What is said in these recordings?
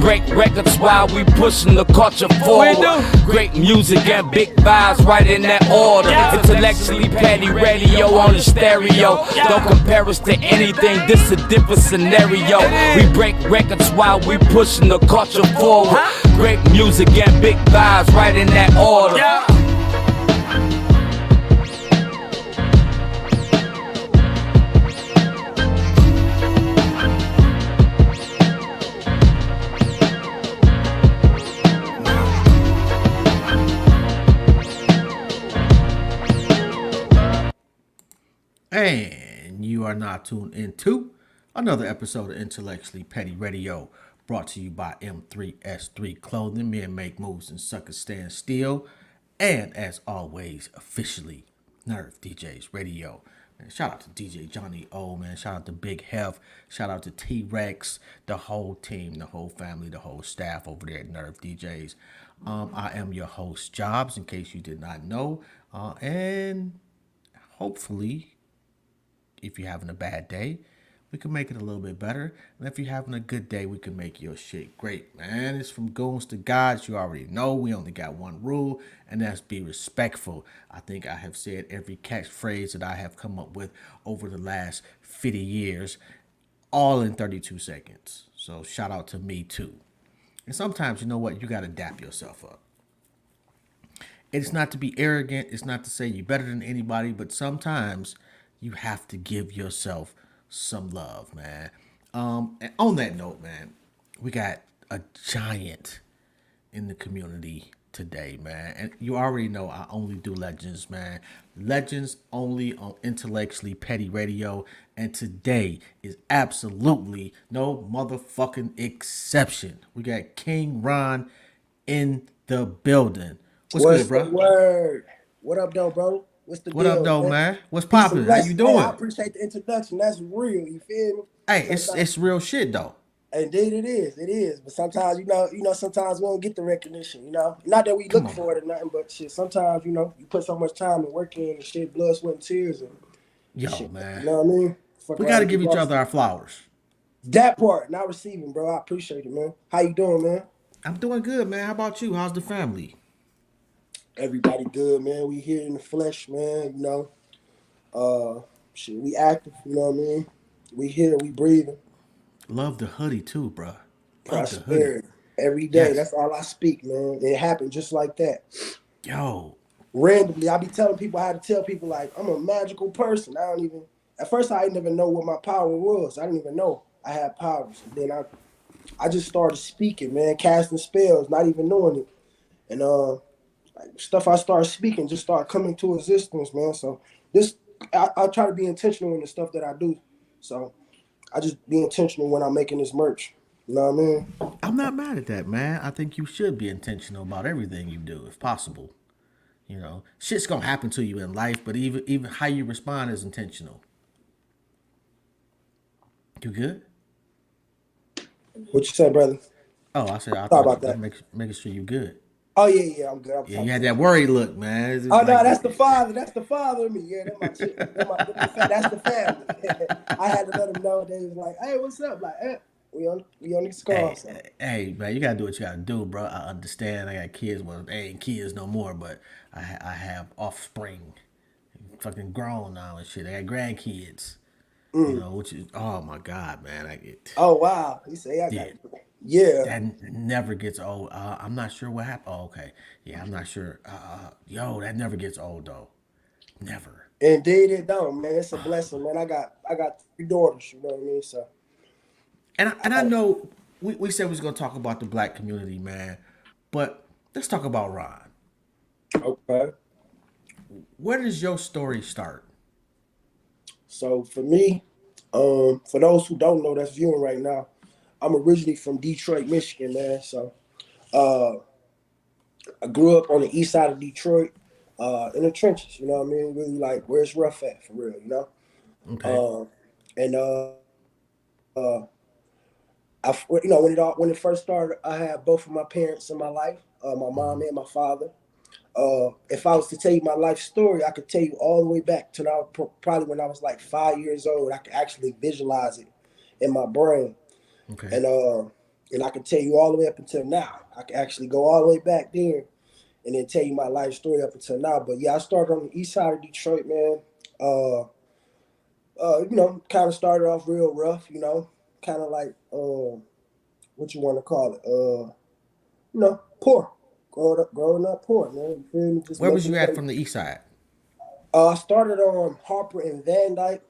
break records while we pushing the culture forward. Great music and big vibes right in that order. Intellectually petty radio on the stereo. Don't compare us to anything, this a different scenario. We break records while we pushing the culture forward. Great music and big vibes right in that order. And you are now tuned into another episode of Intellectually Petty Radio, brought to you by M3S3 Clothing, men make moves and suckers stand still, and as always, officially Nerve DJs Radio. Man, shout out to DJ Johnny O, man. Shout out to Big Hef. Shout out to T-Rex, the whole team, the whole family, the whole staff over there at Nerve DJs. I am your host, Jobs, in case you did not know. And hopefully, if you're having a bad day, we can make it a little bit better. And if you're having a good day, we can make your shit great, man. It's from goons to gods. You already know we only got one rule, and that's be respectful. I think I have said every catchphrase that I have come up with over the last 50 years, all in 32 seconds. So shout out to me too. And sometimes, you know what, you got to dap yourself up. It's not to be arrogant. It's not to say you're better than anybody, but sometimes you have to give yourself some love, man. And on that note, man, we got a giant in the community today, man. And you already know I only do legends, man. Legends only on Intellectually Petty Radio. And today is absolutely no motherfucking exception. We got King Ron in the building. What's good, bro? The word? What up, though, bro? What's the What deal, up, though, man? What's Peace and poppin'? How blessings. you Hey, I doing? appreciate the introduction. That's real. You feel me? Hey, Sometimes, it's real shit, though. indeed, it is. It is. But sometimes, sometimes we don't get the recognition. Not that we Come look on. for it or nothing, but shit. Sometimes, you put so much time and work in and shit, blood, sweat, and tears, and Yo, shit. man. You know what I mean? Fuck We around got to and give get each lost. other our flowers. That part, not receiving, bro. I appreciate it, man. How you doing, man? I'm doing good, man. How about you? How's the family? Everybody good, man. We here in the flesh, man. Shit, we active. You know what I mean? We here, we breathing. Love the hoodie, too, bro. Love the hoodie. Prosperity every day. Yes. That's all I speak, man. It happened just like that. Yo, Randomly, I be telling people how to tell people like I'm a magical person. I don't even. At first, I didn't even know what my power was. I didn't even know I had powers. And then I just started speaking, man, casting spells, not even knowing it, and like, stuff I started speaking just started coming to existence, man. So I try to be intentional in the stuff that I do. So I just be intentional when I'm making this merch. You know what I mean? I'm not mad at that, man. I think you should be intentional about everything you do, if possible. You know, shit's gonna happen to you in life, but even how you respond is intentional. You good? What you say, brother? Oh, I said I Sorry thought about that. making sure you good. Oh yeah, I'm good. I'm Yeah, you talking. had that worried look, man. It's just Oh no, like, that's the father. That's the father of me. Yeah, that's my chick. That's the family. I had to let them know. They was like, "Hey, what's up?" Like, we on these hey, calls. So. hey, man, you gotta do what you gotta do, bro. I understand. I got kids. Well, they ain't kids no more, but I have offspring, fucking grown now and shit. I got grandkids. You know, which is oh my god, man. I get Oh wow, he say I got. yeah. Yeah, That never gets old. I'm not sure what happened. Oh, okay. Yeah, I'm not sure. Yo, that never gets old though. Never. indeed it don't, man. It's a blessing, man. I got 3 daughters. You know what I mean? So And I know we said we was gonna talk about the black community, man, but let's talk about Ron. okay. Where does your story start? So for me, for those who don't know that's viewing right now, I'm originally from Detroit, Michigan, man. So uh, I grew up on the east side of Detroit, in the trenches. You know what I mean? Really like where it's rough at for real. Okay. Uh, and uh, when it first started, I had both of my parents in my life, my mom and my father. If I was to tell you my life story, I could tell you all the way back to probably when I was like 5 years old. I could actually visualize it in my brain. Okay. And And I can tell you all the way up until now. I can actually go all the way back there and then tell you my life story up until now. But yeah, I started on the east side of Detroit, man. Kind of started off real rough, kind of like what you want to call it, poor. Growing up poor, man. You feel me? Just Where was making you at money. from the east side? I started on Harper and Van Dyke,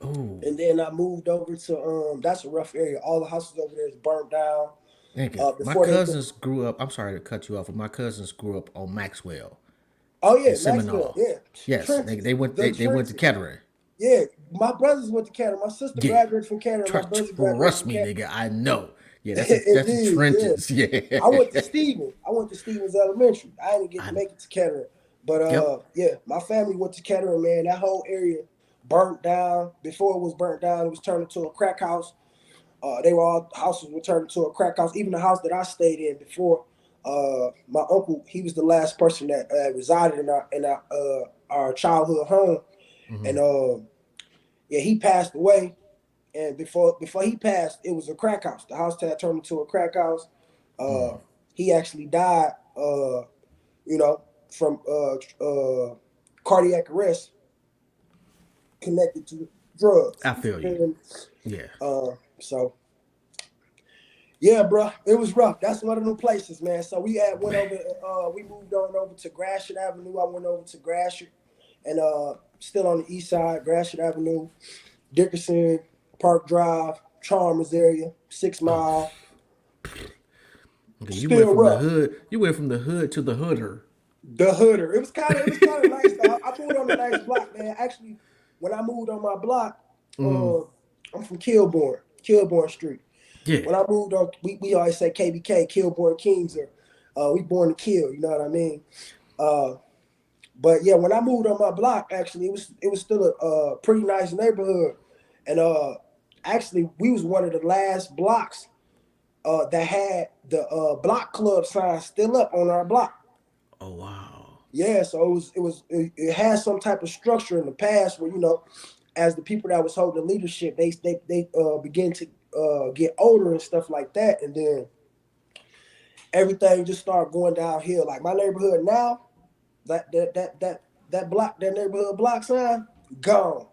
Oh, and then I moved over to that's a rough area. All the houses over there is burnt down. nigga, my Before they put, cousins grew up. I'm sorry to cut you off, but my cousins grew up on Maxwell oh and yeah, Maxwell, Seminole. yeah, Yes, trenches, they the they went to trenches. Kettering. Yeah, my brothers went to Canada. My sister Yeah, graduated from Canada. My brother graduated trust from me, Canada. nigga. I know. Yeah, that's the Indeed, yeah. trenches. Yeah. I went to Stevens. I went to Stevens Elementary. I didn't get to I, make it to Kettering. But yep. yeah, my family went to Kettering, man. That whole area burnt down. Before it was burnt down, it was turned into a crack house. They were all houses were turned into a crack house. Even the house that I stayed in before, my uncle, he was the last person that resided in our childhood home. Hmm. And yeah, he passed away. And before he passed, it was a crack house. The house had turned into a crack house. Uh, he actually died, from cardiac arrest connected to drugs. I feel you. And, Yeah. so yeah, bro, it was rough. That's one of them places, man. So went Man. over. We moved on over to Gratiot Avenue. I went over to Gratiot, and still on the east side, Gratiot Avenue, Dickerson, Park Drive, Chalmers area, 6 Mile. Okay, you went Still from the rough. hood. You went from the hood to the hooder. The Hooder. It was kind of nice. Though. I moved on a nice block, man. Actually, when I moved on my block, I'm from Kilbourne Street. Yeah. When I moved on, we always say KBK, Kilbourne Kings, or we born to kill. You know what I mean? But yeah, when I moved on my block, actually, it was still a pretty nice neighborhood, and actually, we was one of the last blocks that had the block club sign still up on our block. Oh wow. Yeah, so it had some type of structure in the past where as the people that was holding leadership, they begin to get older and stuff like that, and then everything just started going downhill. Like my neighborhood now, that neighborhood block sign gone.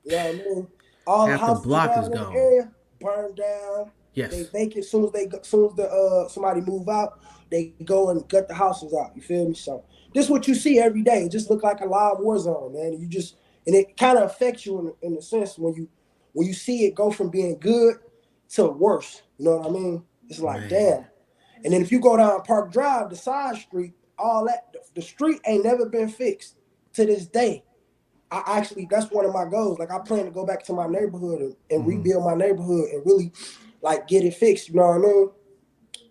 You know what I mean? All the Half the houses block is around that gone. area burned down. They Yes. vacant. Somebody move out, they go and gut the houses out. You feel me? So this is what you see every day. It just look like a live war zone, man. And it kind of affects you in a sense when you see it go from being good to worse. You know what I mean? It's like Man. damn. And then if you go down Park Drive, the side street, all that, the street ain't never been fixed to this day. That's one of my goals. Like I plan to go back to my neighborhood and rebuild my neighborhood and really like get it fixed. You know what I mean?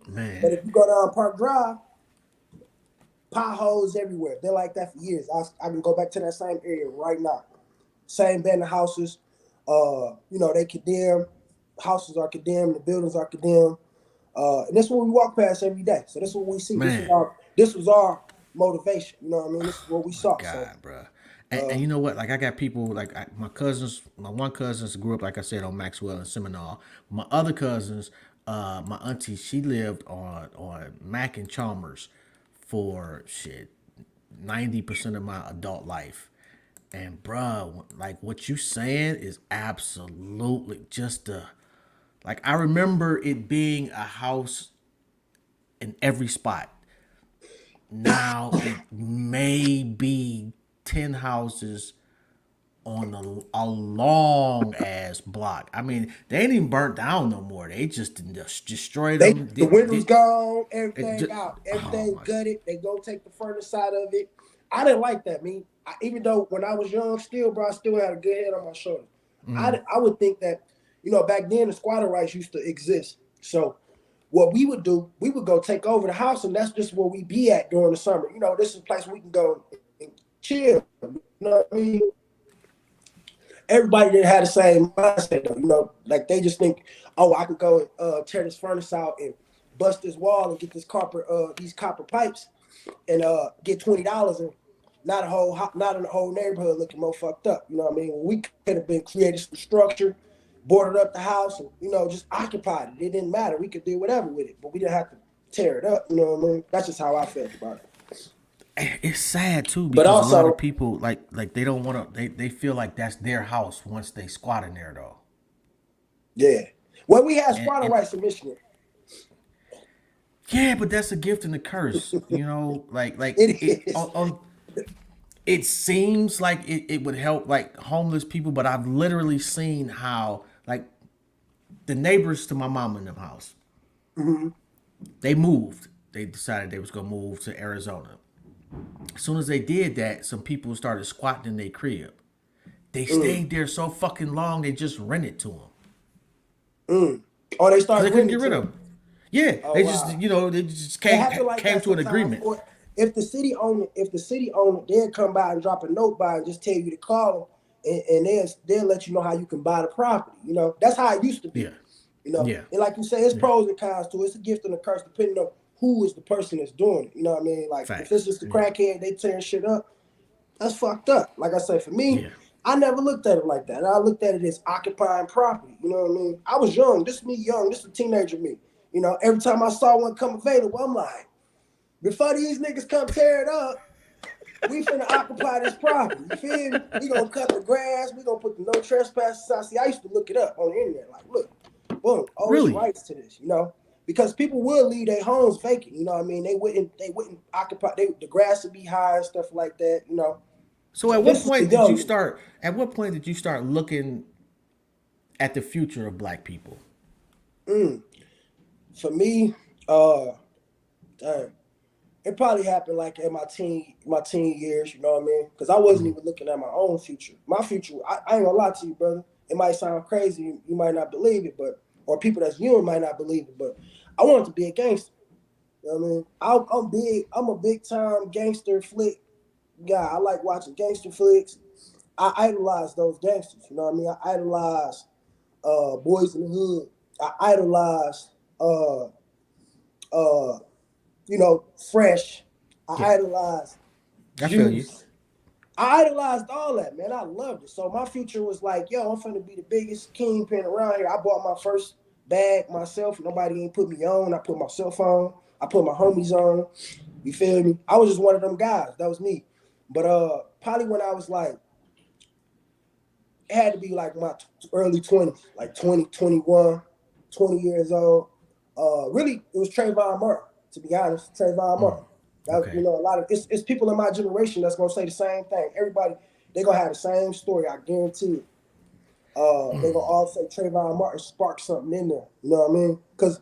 But Man. if you go down Park Drive, potholes everywhere. They're like that for years. I can go back to that same area right now. Same abandoned houses. They condemn. Houses are condemned. The buildings are condemned. And that's what we walk past every day. So that's what we see. Man. This was our motivation. You know what I mean? This is what we saw. So God, bro. And you know what? Like I got people like my cousins. My one cousins grew up, like I said, on Maxwell and Seminole. My other cousins, my auntie, she lived on Mack and Chalmers for shit 90% of my adult life. And bruh, like what you saying is absolutely just a like I remember it being a house in every spot. Now it may be 10 houses on a long ass block. I mean, they ain't even burnt down no more. They just destroyed them. the windows gone, everything Just, out, oh everything my, gutted. They go take the furnace out of it. I didn't like that, man. Even though when I was young, still, bro, I still had a good head on my shoulder. I would think that, back then the squatter rights used to exist. So what we would do, we would go take over the house, and that's just where we be at during the summer. This is a place we can go and chill. You know what I mean? Everybody didn't have the same mindset, though. Like they just think, oh, I can go and tear this furnace out and bust this wall and get these copper pipes and get $20 and not in the whole neighborhood looking more fucked up. You know what I mean? We could have been created some structure, boarded up the house and, just occupied it. It didn't matter. We could do whatever with it, but we didn't have to tear it up. You know what I mean? That's just how I felt about it. It's sad too But because a lot also, of people like they don't want to. They feel like that's their house once they squat in there though. yeah. Well, we had And, squatter and rights in Michigan. yeah, but that's a gift and a curse. It it is. it seems like it would help like homeless people, but I've literally seen how like the neighbors to my mom in the house, they moved. They decided they was gonna move to Arizona. As soon as they did that, some people started squatting in their crib. They stayed there so fucking long, they just rented to them Oh, they because they started couldn't renting get rid too. of them. Yeah, Oh they just wow. they just It happened like came that to an sometimes. agreement. Or if the city owned it, they'll come by and drop a note by and just tell you to call them, and they'll let you know how you can buy the property. That's how it used to be. Yeah, yeah, And like you say, it's yeah. pros and cons to it. It's a gift and a curse depending on who is the person that's doing it. You know what I mean? Like if it's Facts. just a Yeah, crackhead, they tearing shit up. That's fucked up. Like I say, for me, yeah. I never looked at it like that. I looked at it as occupying property. You know what I mean? I was young. This is me young. This is a teenager me. Every time I saw one come available, I'm like, before these niggas come tear it up, we finna occupy this property. You feel me? We gonna cut the grass. We gonna put the no trespass sign. See, I used to look it up on the internet. Like, look, boom, oh, it's Really? rights to this. Because people will leave their homes vacant. You know what I mean? They wouldn't occupy. The grass would be high and stuff like that. So So this is the did you young. start? At what point did you start looking at the future of black people? For me, dang, it probably happened like in my teen years. You know what I mean? Because I wasn't even looking at my own future. My future, I ain't gonna lie to you, brother. It might sound crazy. You might not believe it, or people that's young might not believe it, but I wanted to be a gangster. You know what I mean? I'm big. I'm a big time gangster flick guy. I like watching gangster flicks. I idolize those gangsters. You know what I mean? I idolize Boys in the Hood. I idolize uh Fresh. Yeah, I idolized I feel you. Juice. I idolized all that, man. I loved it. So my future was like, yo, I'm finna be the biggest kingpin around here. I bought my first bag myself. Nobody ain't put me on. I put myself on. I put my homies on. You feel me? I was just one of them guys. That was me. But probably when I was like, it had to be like my early 20s, like 20, 21, 20 years old. Really, it was Trayvon Martin, to be honest. Trayvon Martin. Okay. A lot of it's people in my generation that's gonna say the same thing. Everybody, they gonna have the same story, I guarantee it. They gonna all say Trayvon Martin sparked something in there. You know what I mean? Because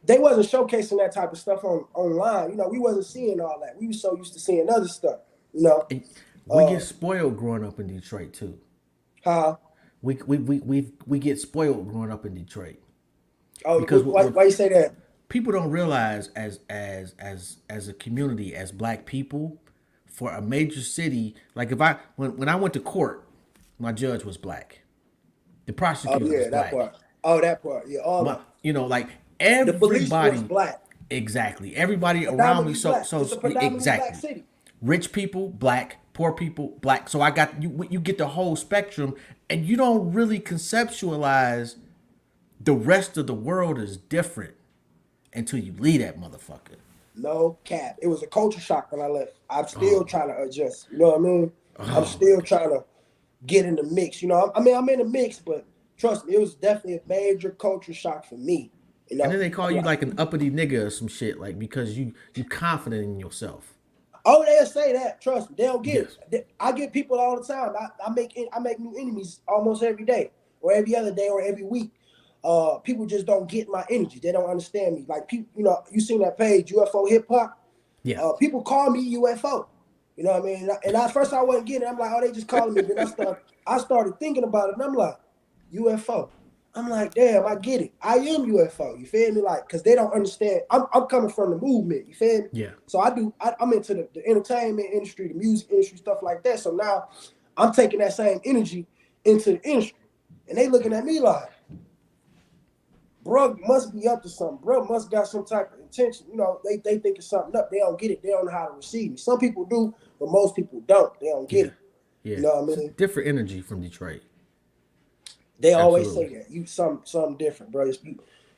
they wasn't showcasing that type of stuff online. We wasn't seeing all that. We were so used to seeing other stuff. You know, And we get spoiled growing up in Detroit too. how We get spoiled growing up in Detroit because why you say that? people don't realize as a community as black people for a major city like if I when I went to court, my judge was black, the Oh prosecutor was yeah, that black, part. Oh, that part. Yeah, all my that. like The police force everybody, black, exactly, everybody around me. predominantly So black. It's a predominantly black exactly, city. rich people black, poor people black. So I got you get the whole spectrum, and you don't really conceptualize the rest of the world is different until you leave that motherfucker. No cap. It was a culture shock when I left. I'm still Oh, trying to adjust. You know what I mean? I'm oh my still god. trying to get in the mix. I'm in the mix, but trust me, it was definitely a major culture shock for me. And then they call I'm you like, like an uppity nigga or some shit, like because you confident in yourself. oh, they'll say that. Trust me, they don't get Yes. it. I get people all the time. I make new enemies almost every day, or every other day, or every week. People just don't get my energy. They don't understand me. Like people, you seen that page UFO Hip Hop. Yeah. People call me UFO. You know what I mean? And first I wasn't getting it. I'm like, oh, they just calling me. Then I started thinking about it, and I'm like, UFO. I'm like, damn, I get it. I am UFO. You feel me? Like, cause they don't understand. I'm coming from the movement. You feel me? Yeah. So I'm into the entertainment industry, the music industry, stuff like that. So now I'm taking that same energy into the industry, and they looking at me like, bro must be up to something. Bro must got some type of intention. They think it's something up. They don't get it. They don't know how to receive me. Some people do, but most people don't. They don't get Yeah. it. Yeah. You know what I It's a mean? different energy from Detroit. They always say Absolutely. that. You something different, bro.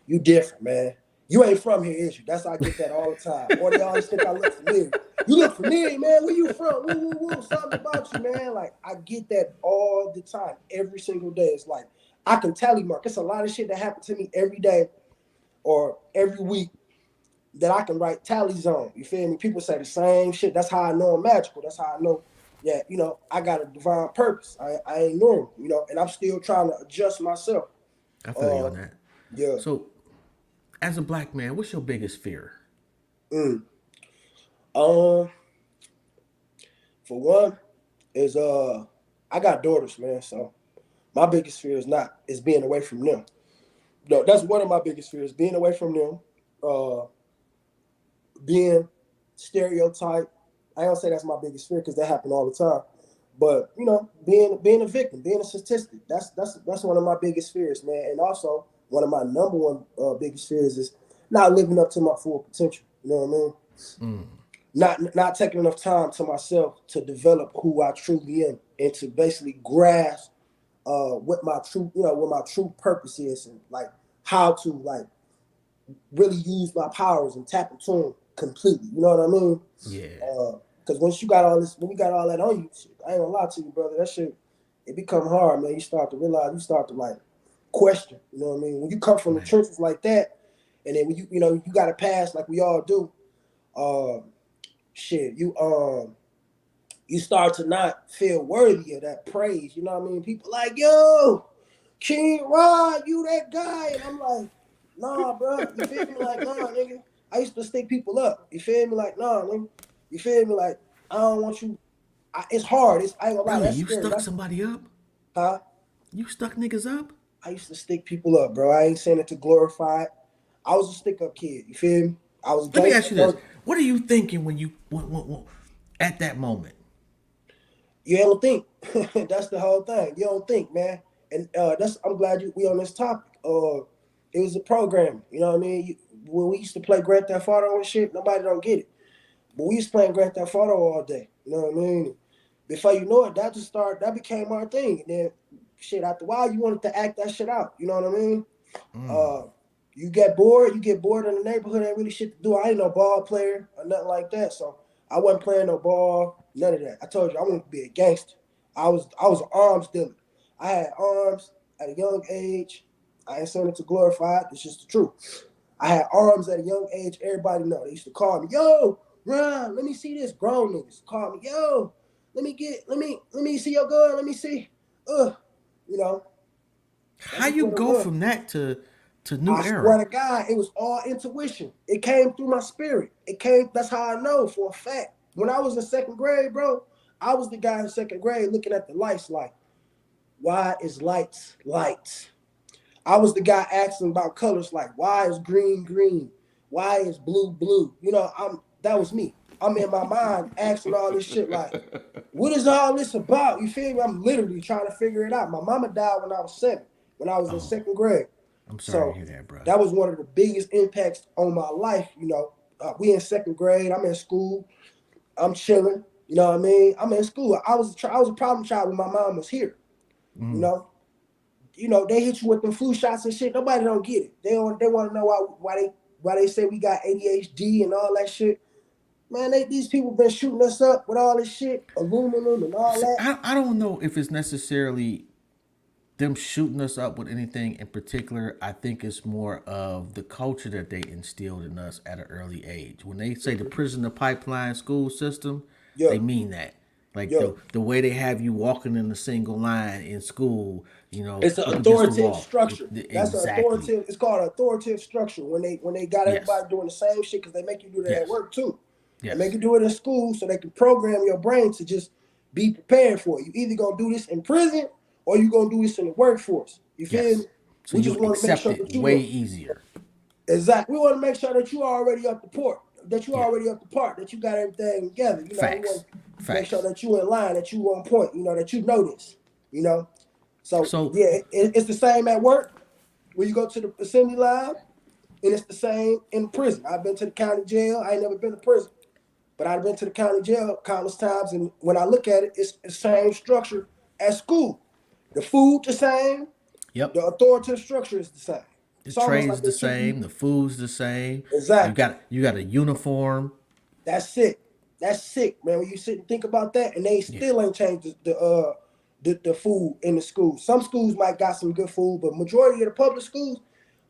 You different, man. You ain't from here, is you? That's how I get that all the time. Or they always think I look familiar. You look familiar, man. Where you from? Woo, woo, woo. Something about you, man. Like, I get that all the time, every single day. It's like, I can tally mark. It's a lot of shit that happens to me every day or every week that I can write tallies on. You feel me? People say the same shit. That's how I know I'm magical. That's how I know that, I got a divine purpose. I ain't normal, and I'm still trying to adjust myself. I feel you Uh, on that. yeah. So, as a black man, what's your biggest fear? Mm. Um, for one, is I got daughters, man. So my biggest fear is being away from them. No, that's one of my biggest fears, being away from them. Uh, being stereotyped. I don't say that's my biggest fear because that happen all the time. But being a victim, being a statistic, that's one of my biggest fears, man. And also one of my number one biggest fears is not living up to my full potential. You know what I mean? Not taking enough time to myself to develop who I truly am and to basically grasp what my true purpose is, and like how to like really use my powers and tap into them completely. You know what I mean? Yeah. Because once you got all this, when you got all that on you, shit, I ain't gonna lie to you, brother. That shit, it become hard, man. You start to realize, you start to like question. You know what I mean? When you come from the Man. trenches like that, and then when you got to pass like we all do. Shit, you start to not feel worthy of that praise. You know what I mean? People like, yo, King Rod, you that guy. And I'm like, nah, bro. You feel me? Like, nah, nigga. I used to stick people up. You feel me? Like, nah, nigga. You feel me? Like, I don't want you. It's hard. I ain't gonna lie. Really? That's You scary. stuck That's somebody up? huh? You stuck niggas up? I used to stick people up, bro. I ain't saying it to glorify it. I was a stick up kid. You feel me? I was a Let me gangster. ask you this: what are you thinking when at that moment? You don't think. That's the whole thing. You don't think, man. And I'm glad we on this topic. It was a program. You know what I mean? When we used to play Grand Theft Auto and shit, nobody don't get it. But we used to play Grand Theft Auto all day. You know what I mean? Before you know it, that became our thing. And then shit, after a while, you wanted to act that shit out. You know what I mean? Uh, you get bored in the neighborhood, ain't really shit to do. I ain't no ball player or nothing like that. So I wasn't playing no ball, none of that. I told you I wanted to be a gangster. I was an arms dealer. I had arms at a young age. I ain't saying it to glorify it, it's just the truth. I had arms at a young age, everybody know. They used to call me, yo, Ron, let me see this. Grown niggas call me, yo, let me see your gun, let me see. You know, that's How just you what it go was. from that to new I swear era? to God, it was all intuition. It came through my spirit. It came. That's how I know for a fact. When I was in second grade, bro, I was the guy in second grade looking at the lights like, why is lights lights? I was the guy asking about colors like, why is green green? Why is blue blue? That was me. I'm in my mind asking all this shit like, what is all this about? You feel me? I'm literally trying to figure it out. My mama died when I was 7, when I was in Oh, second grade. I'm sorry to So hear that, bro. that was one of the biggest impacts on my life. We in second grade. I'm in school. I'm chilling. You know what I mean? I'm in school. I was a problem child when my mom was here. You know. They hit you with them flu shots and shit. Nobody don't get it. They want to know why they say we got ADHD and all that shit. Man, these people been shooting us up with all this shit, aluminum and all See, that. I don't know if it's necessarily them shooting us up with anything in particular. I think it's more of the culture that they instilled in us at an early age. When they say the prisoner pipeline school system, Yeah, they mean that. Like yeah. the way they have you walking in a single line in school, It's an up against the authoritative wall. structure. That's an Exactly. authoritative. It's called an authoritative structure when they got Yes. everybody doing the same shit because they make you do that at Yes. work too. They make Yes. you do it in school so they can program your brain to just be prepared for it. You either gonna do this in prison or you gonna do this in the workforce. You feel me? Yes. So We you just want to make accept sure it that you way know easier. exactly. We want to make sure that you already up the port, that you Yeah. already up the part, that you got everything together. We Facts. want to make sure Facts. that you in line, that you on point. That you know this. You know. So So yeah, it's the same at work when you go to the assembly line, and it's the same in prison. I've been to the county jail. I ain't never been to prison, but I've been to the county jail countless times. And when I look at it, it's the same structure as school. The food the same, Yep. The authoritative structure is the same. The It's almost trade's like the they treat you same. The food's the same. exactly. You got a uniform. That's sick. That's sick, man. When you sit and think about that, and they Yeah. still ain't changed the food in the schools. Some schools might got some good food, but majority of the public schools,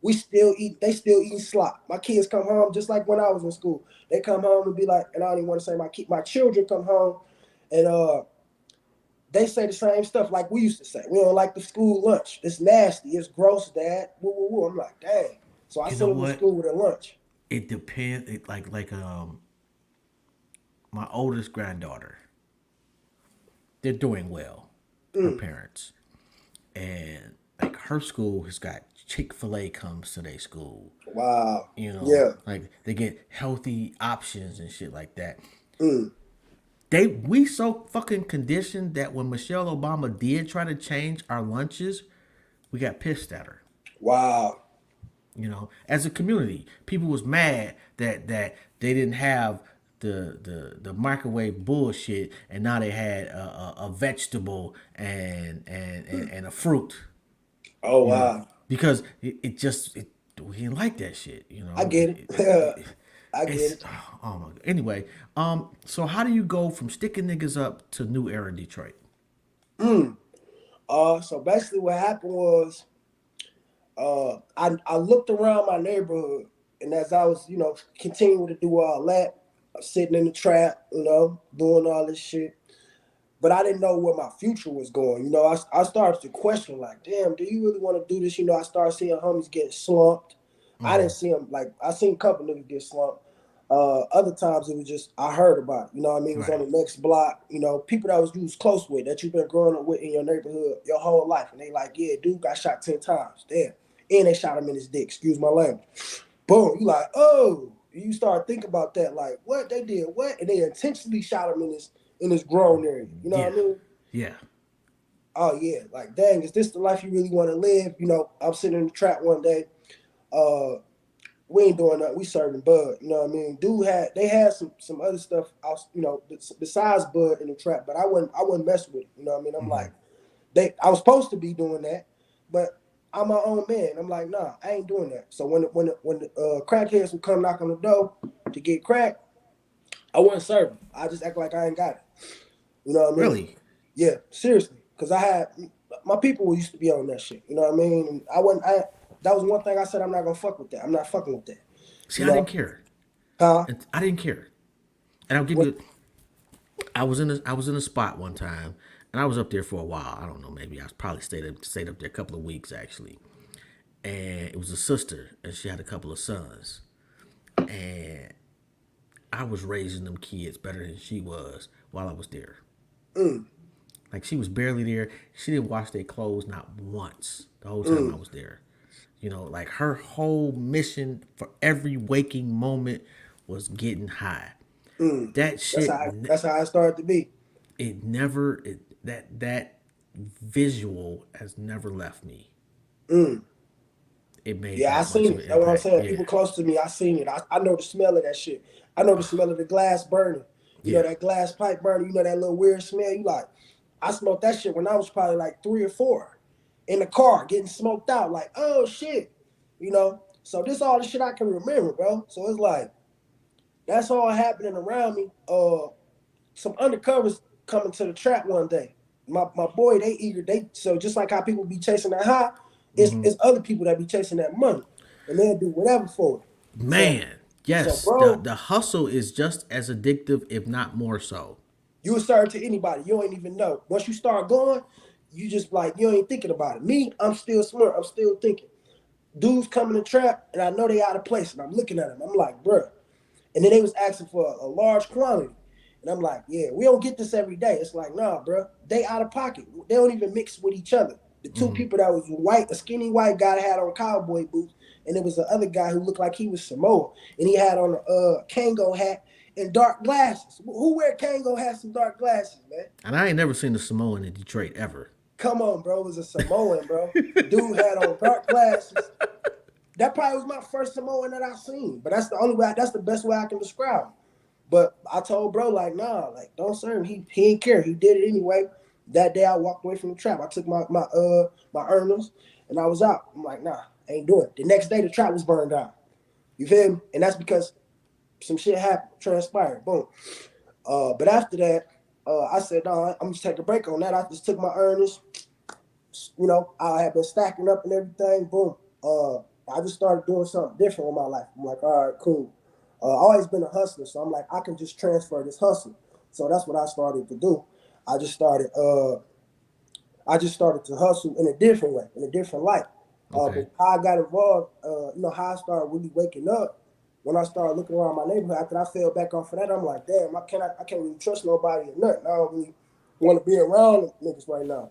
we still eat. They still eating slop. My kids come home just like when I was in school. They come home and be like, and I don't even want to say my children come home, and they say the same stuff like we used to say. We don't like the school lunch. It's nasty. It's gross, Dad. Woo, woo, woo. I'm like, dang. So I You know sent them to what? school with a lunch. It depends. My oldest granddaughter. They're doing well. Her parents, and like her school has got Chick-fil-A comes to their school. Wow. You know, Yeah. like they get healthy options and shit like that. Mm. We so fucking conditioned that when Michelle Obama did try to change our lunches, we got pissed at her. Wow. You know, as a community, people was mad that they didn't have the microwave bullshit, and now they had a vegetable and a fruit. Oh You know, wow. because we didn't like that shit. You know, I get it. I get it's it. oh my god. Anyway, so how do you go from sticking niggas up to New Era Detroit? So basically what happened was I looked around my neighborhood, and as I was, continuing to do all that, sitting in the trap, doing all this shit. But I didn't know where my future was going. I started to question, like, damn, do you really want to do this? I started seeing homies get slumped. I didn't see them, like, I seen a couple niggas get slumped. Other times it was just, I heard about it. You know what I mean? It was Right. on the next block. People that you was close with, that you've been growing up with in your neighborhood your whole life. And they like, yeah, dude got shot 10 times. Damn. And they shot him in his dick. Excuse my language. Boom. You like, oh. You start thinking about that, like, what? They did what? And they intentionally shot him in his grown area. You know what I Yeah, mean? yeah, Oh yeah, like dang, is this the life you really want to live? I'm sitting in the trap one day. We ain't doing that. We serving bud. You know what I mean? They had some other stuff else, besides bud in the trap, but I wouldn't mess with it. You know what I mean? I'm like, I was supposed to be doing that, but I'm my own man. I'm like, nah, I ain't doing that. So when the crackheads would come knock on the door to get crack, I wouldn't serve them. I just act like I ain't got it. You know what I mean? really. Yeah, seriously. Because I had my people used to be on that shit. You know what I mean? And that was one thing I said I'm not gonna fuck with that. I'm not fucking with that. See, You I know? didn't care. Huh? I didn't care. And I'll give What? you. I was in a spot one time, and I was up there for a while. I don't know, maybe I probably stayed up there a couple of weeks actually. And it was a sister, and she had a couple of sons, and I was raising them kids better than she was while I was there. Like she was barely there. She didn't wash their clothes not once the whole time I was there. You know, like her whole mission for every waking moment was getting high. That That's shit, that's how I started to be. it never, that visual has never left me. It made Yeah, I that much seen of it. an That's what I'm impact. saying. Yeah, People close to me, I seen it. I know the smell of that shit. I know the smell of the glass burning. yeah, That glass pipe burning. That little weird smell. You like, I smoked that shit when I was probably like 3 or 4 in the car getting smoked out. Like, oh shit. So this all the shit I can remember, bro. So it's like, that's all happening around me. Some undercovers coming to the trap one day. My boy, they eager. So just like how people be chasing that high, it's other people that be chasing that money, and they'll do whatever for it. So, man. so Yes, bro, the hustle is just as addictive, if not more so. you will serve to anybody. You don't even know. Once you start going, you just like you ain't thinking about it. Me, I'm still smart. I'm still thinking. Dudes come in the trap, and I know they out of place, and I'm looking at them. I'm like, bruh. And then they was asking for a large quantity. And I'm like, yeah, we don't get this every day. It's like, nah, bro, they out of pocket. They don't even mix with each other. The two people that was white, a skinny white guy had on cowboy boots, and there was the other guy who looked like he was Samoa, and he had on a Kango hat and dark glasses. Who wear Kango hats and dark glasses, man? And I ain't never seen a Samoan in Detroit ever. Come on, bro. It was a Samoan, bro. Dude had on dark glasses. That probably was my first Samoan that I seen. But that's the only way, that's the best way I can describe him. But I told bro, like, nah, like, don't serve him. He ain't care. He did it anyway. That day I walked away from the trap. I took my earners and I was out. I'm like, nah, I ain't doing it. The next day, the trap was burned down. You feel me? And that's because some shit happened, transpired, boom. But after that, I said, no, I'm just taking a break on that. I just took my earnings. You know, I had been stacking up and everything. Boom. I just started doing something different with my life. I'm like, all right, cool. Always been a hustler, so I'm like, I can just transfer this hustle. So that's what I started to do. I just started. I just started to hustle in a different way, in a different light. Okay. But how I got involved, you know, how I started really waking up when I started looking around my neighborhood. After I fell back off of that, I'm like, damn, I can't really trust nobody or nothing. I don't really want to be around niggas right now.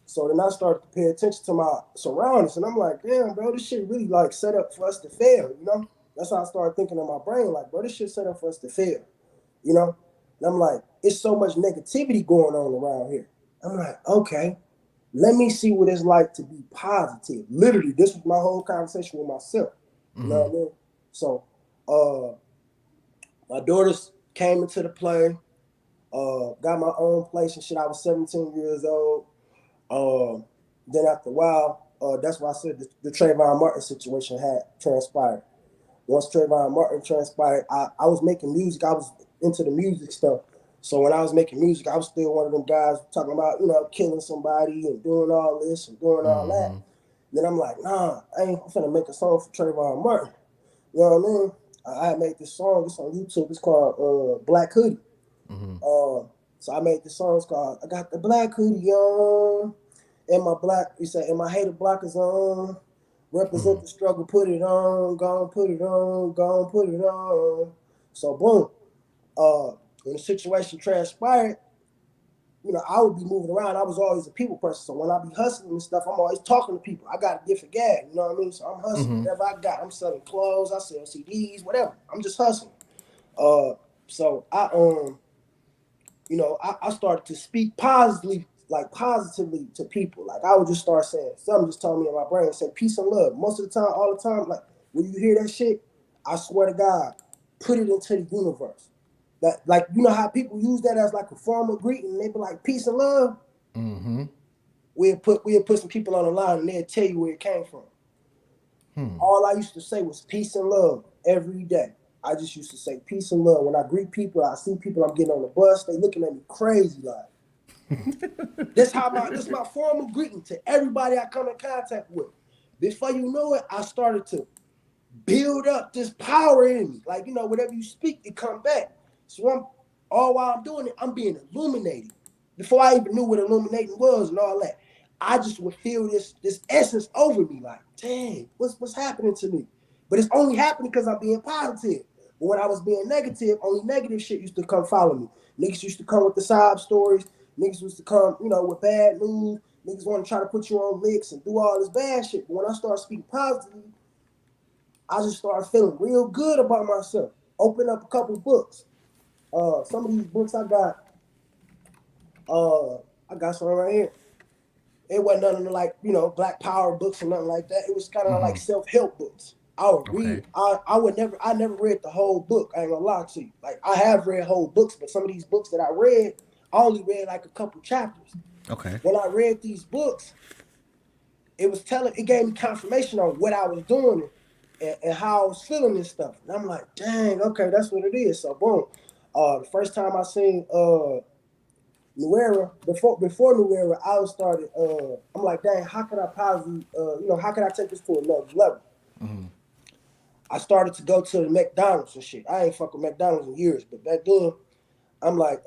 So then I started to pay attention to my surroundings, and I'm like, damn, bro, this shit really like set up for us to fail, you know? That's how I started thinking in my brain, like, bro, this shit set up for us to fail, you know? And I'm like, it's so much negativity going on around here. I'm like, okay, let me see what it's like to be positive. Literally, this was my whole conversation with myself. You know what I mean? So, my daughters came into the play, got my own place and shit. I was 17 years old. Then after a while, that's why I said the Trayvon Martin situation had transpired. Once Trayvon Martin transpired, I was making music. I was into the music stuff. So when I was making music, I was still one of them guys talking about, you know, killing somebody and doing all this and doing all that. Then I'm like, nah, I ain't finna make a song for Trayvon Martin. You know what I mean? I made this song. It's on YouTube. It's called Black Hoodie. So I made this song. It's called I Got the Black Hoodie on. And my black, you say, and my hated blockers on. Represent the struggle, put it on, go on, put it on, go on, put it on. So boom. When the situation transpired, you know, I would be moving around. I was always a people person. So when I be hustling and stuff, I'm always talking to people. I got a gift for gab, you know what I mean? So I'm hustling. Whatever I got. I'm selling clothes, I sell CDs, whatever. I'm just hustling. So I you know, I started to speak positively to people. Like I would just start saying, something just told me in my brain, say peace and love. Most of the time, all the time, like when you hear that shit, I swear to God, put it into the universe. That, like, you know how people use that as like a formal greeting, they be like peace and love. We'll put some people on the line and they'll tell you where it came from. All I used to say was peace and love every day. I just used to say peace and love. When I greet people, I see people, I'm getting on the bus, they looking at me crazy like. This my formal greeting to everybody I come in contact with. Before you know it, I started to build up this power in me. Like, you know, whatever you speak, it come back. So all while I'm doing it, I'm being illuminated. Before I even knew what illuminating was and all that, I just would feel this essence over me. Like, dang, what's happening to me? But it's only happening because I'm being positive. But when I was being negative, only negative shit used to come follow me. Niggas used to come with the sob stories. Niggas used to come, you know, with bad news. Niggas want to try to put you on licks and do all this bad shit. But when I started speaking positively, I just started feeling real good about myself. Open up a couple books. Some of these books I got some right here. It wasn't none of the, like, you know, Black Power books or nothing like that. It was kind of like self-help books. I would read. I never read the whole book. I ain't gonna lie to you. Like, I have read whole books, but some of these books that I read, I only read like a couple chapters. Okay. When I read these books, it gave me confirmation on what I was doing and how I was feeling and stuff. And I'm like, dang, okay, that's what it is. So boom. The first time I seen New Era, before New Era, I'm like, dang, how could I possibly, you know, how could I take this to another level? I started to go to the McDonald's and shit. I ain't fuck with McDonald's in years, but back then, I'm like,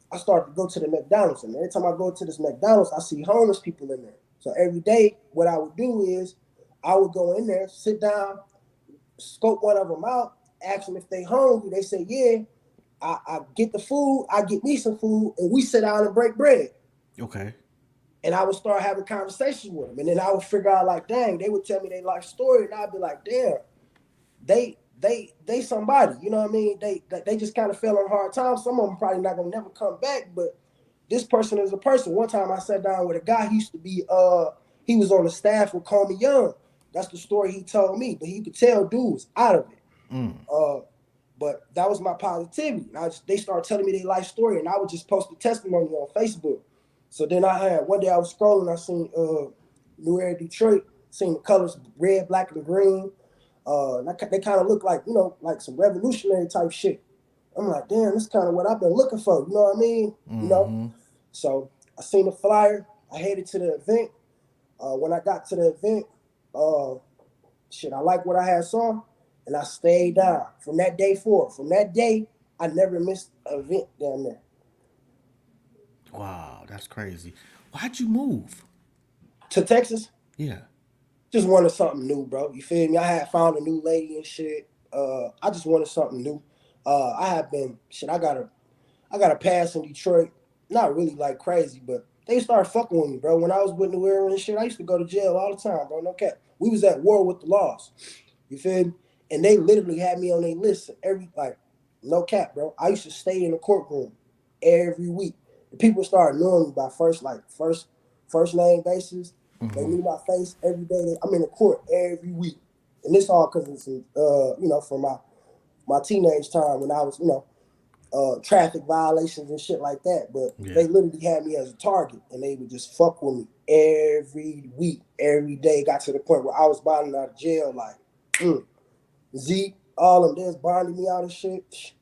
I started to go to the McDonald's, and every time I go to this McDonald's, I see homeless people in there. So every day, what I would do is, I would go in there, sit down, scope one of them out, ask them if they hungry. They say, yeah. I get the food, I get me some food, and we sit down and break bread. Okay. And I would start having conversations with them. And then I would figure out, like, dang, they would tell me their life story, and I'd be like, damn, they somebody, you know what I mean? They just kind of fell on hard times. Some of them probably not gonna never come back, but this person is a person. One time I sat down with a guy, he used to be he was on the staff with Comey Young. That's the story he told me, but you could tell dude was out of it. But that was my positivity. They started telling me their life story, and I would just post the testimony on Facebook. So then one day I was scrolling, I seen New Era Detroit. Seen the colors red, black, and green. They kind of look like, like some revolutionary type shit. I'm like, damn, this kind of what I've been looking for. You know what I mean? So I seen the flyer. I headed to the event. When I got to the event, I like what I had saw, and I stayed down from that day forward. From that day, I never missed an event down there. Wow, that's crazy. Why'd you move? To Texas, Yeah. just wanted something new, bro. You feel me? I had found a new lady and shit. I just wanted something new. I have been shit. I got a pass in Detroit. Not really like crazy, but they started fucking with me, bro. When I was with New Era and shit, I used to go to jail all the time, bro. No cap. We was at war with the laws. You feel me? And they literally had me on their list every like, no cap, bro. I used to stay in the courtroom every week. The people started knowing me by first name basis. They knew my face every day. I'm in the court every week, and this all because it's from my teenage time when I was traffic violations and shit like that. But they literally had me as a target, and they would just fuck with me every week, every day. Got to the point where I was bonding out of jail, like Zeke, all of them. They was bonding me out of shit.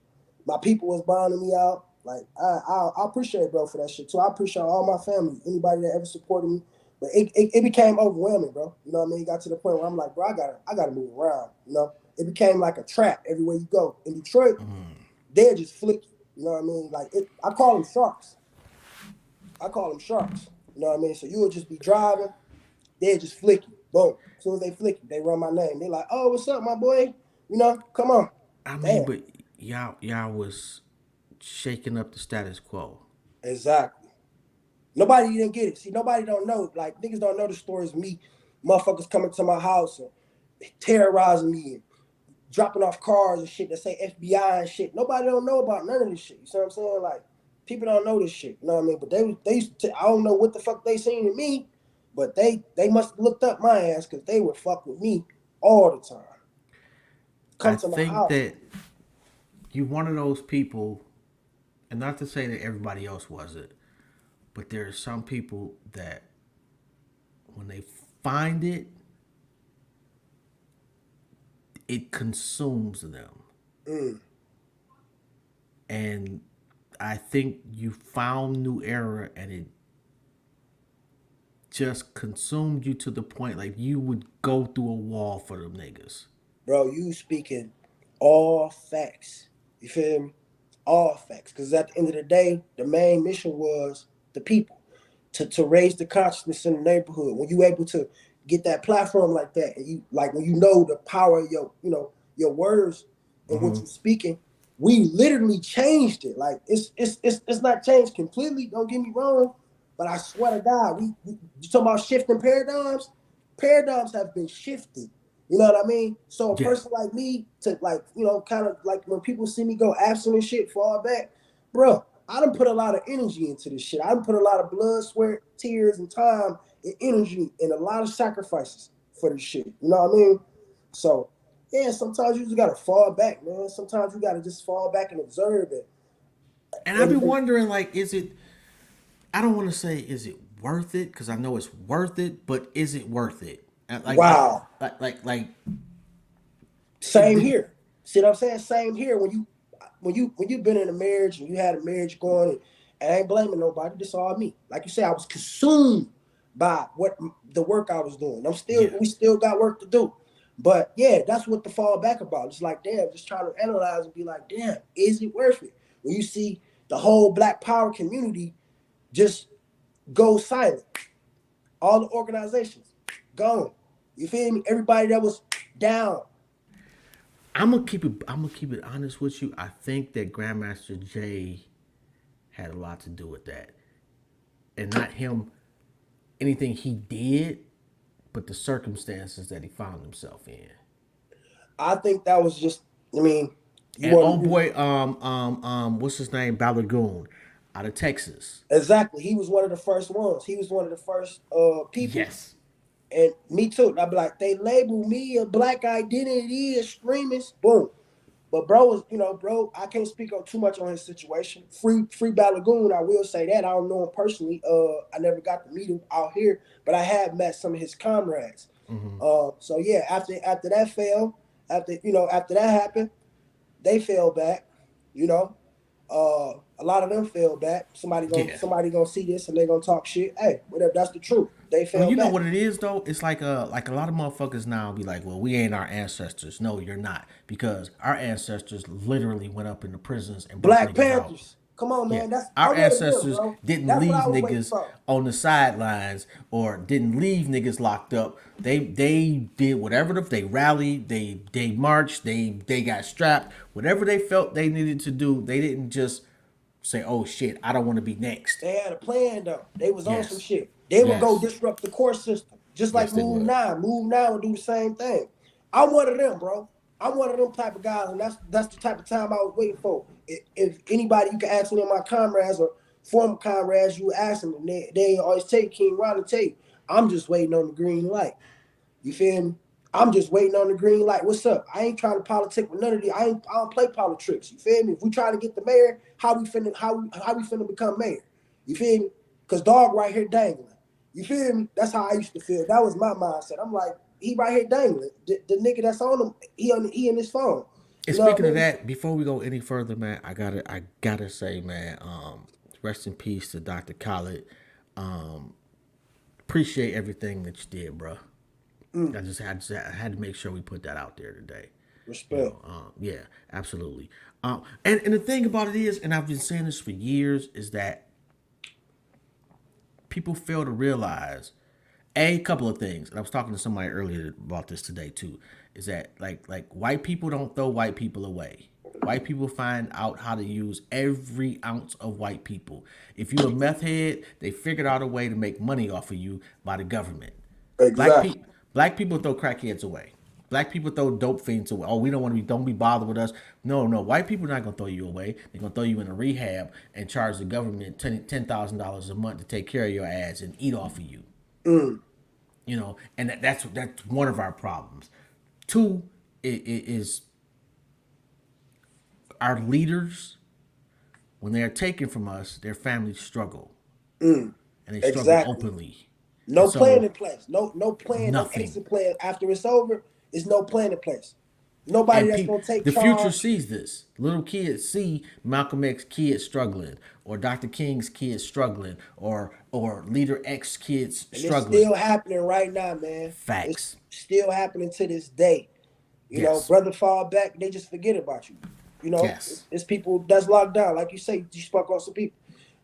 My people was bonding me out. Like I appreciate bro for that shit too. I appreciate all my family, anybody that ever supported me. But it became overwhelming, bro. You know what I mean? It got to the point where I'm like, bro, I gotta move around. You know, it became like a trap everywhere you go. In Detroit, they're just flick you. You know what I mean? Like I call them sharks. You know what I mean? So you would just be driving, they'd just flick you. Boom. As soon as they flick you, they run my name. They like, oh, what's up, my boy? You know, come on. I mean, Damn. but y'all was shaking up the status quo. Exactly. Nobody didn't get it. See, nobody don't know. Like niggas don't know the stories of me, motherfuckers coming to my house and terrorizing me and dropping off cars and shit that say FBI and shit. Nobody don't know about none of this shit. You see what I'm saying? Like people don't know this shit. You know what I mean? But they used to. I don't know what the fuck they seen in me, but they must have looked up my ass because they would fuck with me all the time. I Come to my think house. that you're one of those people, and not to say that everybody else was it, but there are some people that when they find it, it consumes them. And I think you found New Era and it just consumed you to the point like you would go through a wall for them niggas. Bro, you speaking all facts. You feel me? All facts. Because at the end of the day, the main mission was the people to raise the consciousness in the neighborhood. When you able to get that platform like that, and you like when you know the power of your words and what you're speaking, we literally changed it. Like it's not changed completely. Don't get me wrong, but I swear to God, we you talking about shifting paradigms? Paradigms have been shifted. You know what I mean? So a Yeah. person like me to like, kind of like when people see me go absent and shit, fall back, bro, I done put a lot of energy into this shit. I done put a lot of blood, sweat, tears, and time and energy and a lot of sacrifices for this shit. You know what I mean? So yeah, sometimes you just gotta fall back, man. Sometimes you gotta just fall back and observe it. And I've been wondering, like, is it? I don't want to say is it worth it because I know it's worth it, but is it worth it? Like, Wow. like, Same here. See what I'm saying? Same here. When you've been in a marriage and you had a marriage going, and I ain't blaming nobody. This all me. Like you said, I was consumed by what the work I was doing. Yeah. We still got work to do. But yeah, that's what the fall back about. It's like, damn, just trying to analyze and be like, damn, is it worth it? When you see the whole Black Power community just go silent, all the organizations gone. You feel me? Everybody that was down. I'm gonna keep it honest with you. I think that Grandmaster Jay had a lot to do with that, and not him. Anything he did, but the circumstances that he found himself in. I think that was just. I mean, you And want oh boy, what's his name? Balagoon, out of Texas. exactly. He was one of the first ones. He was one of the first people, Yes. and me too. I'd be like, they label me a black identity extremist. Boom. But bro was, bro, I can't speak on too much on his situation. Free Balagoon, I will say that. I don't know him personally. I never got to meet him out here, but I have met some of his comrades. So yeah, after that failed, after that happened, they fell back. You know, a lot of them fell back. Somebody gonna see this and they gonna talk shit. Hey, whatever. That's the truth. They fell Well, you know back. what it is though. It's like a lot of motherfuckers now be like, "Well, we ain't our ancestors." No, you're not, because our ancestors literally went up into prisons and broke Black niggas out. Panthers. Come on, Yeah, man. I our wanted them, ancestors bro. didn't That's what leave I was waiting niggas for. on the sidelines or didn't leave niggas locked up. They did whatever they rallied, they marched, they got strapped, whatever they felt they needed to do. They didn't just say, "Oh shit, I don't want to be next." They had a plan though. They was on some Yes, shit. They would go yes, disrupt the court system, just like yes, they Move would. Now. Move Now would do the same thing. I'm one of them, bro. I'm one of them type of guys, and that's the type of time I was waiting for. If anybody, you can ask any of my comrades or former comrades, you ask them, and they always take King Ron and take. I'm just waiting on the green light. You feel me? I'm just waiting on the green light. What's up? I ain't trying to politic with none of these. I don't play politics. You feel me? If we trying to get the mayor, how we finna become mayor? You feel me? Cause dog right here dangling. You feel me? That's how I used to feel. That was my mindset. I'm like, he right here dangling. The nigga that's on him, he in his phone. And You know what speaking I of mean? that, before we go any further, man, I gotta say, man, rest in peace to Dr. Khaled. Appreciate everything that you did, bro. I had to make sure we put that out there today. Respect. Yeah, absolutely. And the thing about it is, and I've been saying this for years, is that people fail to realize a couple of things. And I was talking to somebody earlier about this today too. Is that like white people don't throw white people away. White people find out how to use every ounce of white people. If you a meth head, they figured out a way to make money off of you by the government. Exactly. Black people throw crackheads away. Black people throw dope fiends away. Oh, we don't want to be. Don't be bothered with us. No, no. White people are not gonna throw you away. They're gonna throw you in a rehab and charge the government $10,000 a month to take care of your ass and eat off of you. You know, and that's one of our problems. Two is our leaders, when they are taken from us, their families struggle, and they struggle Exactly. openly. And No plan so in place. No plan, no nothing. exit plan after it's over. There's no plan in place. Nobody And that's gonna take the future charge. sees this. Little kids see Malcolm X kids struggling, or Dr. King's kids struggling, or Leader X kids And it's struggling. still happening right now, man. It's Facts. still happening to this day. Yes. Brother fall back, they just forget about you. Yes. It's people that's locked down. Like you say, you spoke on some people.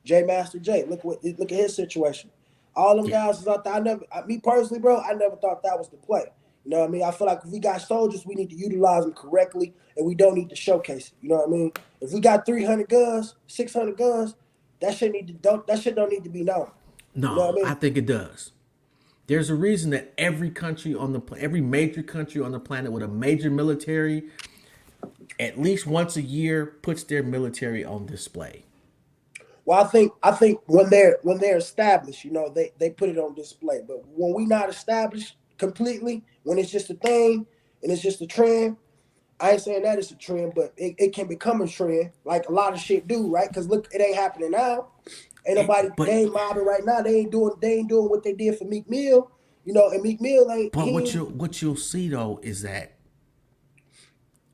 J Master J, look at his situation. All them Yeah. guys is out there. Me personally, bro, I never thought that was the play. You know what I mean? I feel like if we got soldiers, we need to utilize them correctly, and we don't need to showcase it. You know what I mean? If we got 300 guns, 600 guns, that shit don't need to be known. You know No, what I I mean? think it does. There's a reason that every major country on the planet with a major military, at least once a year, puts their military on display. Well, I think when they're established, they put it on display. But when we not established completely, when it's just a thing and it's just a trend, I ain't saying that it's a trend, but it can become a trend, like a lot of shit do, right? Because look, it ain't happening now. Ain't nobody But they ain't mobbing right now. They ain't doing what they did for Meek Mill, and Meek Mill ain't but he. what you'll see though is that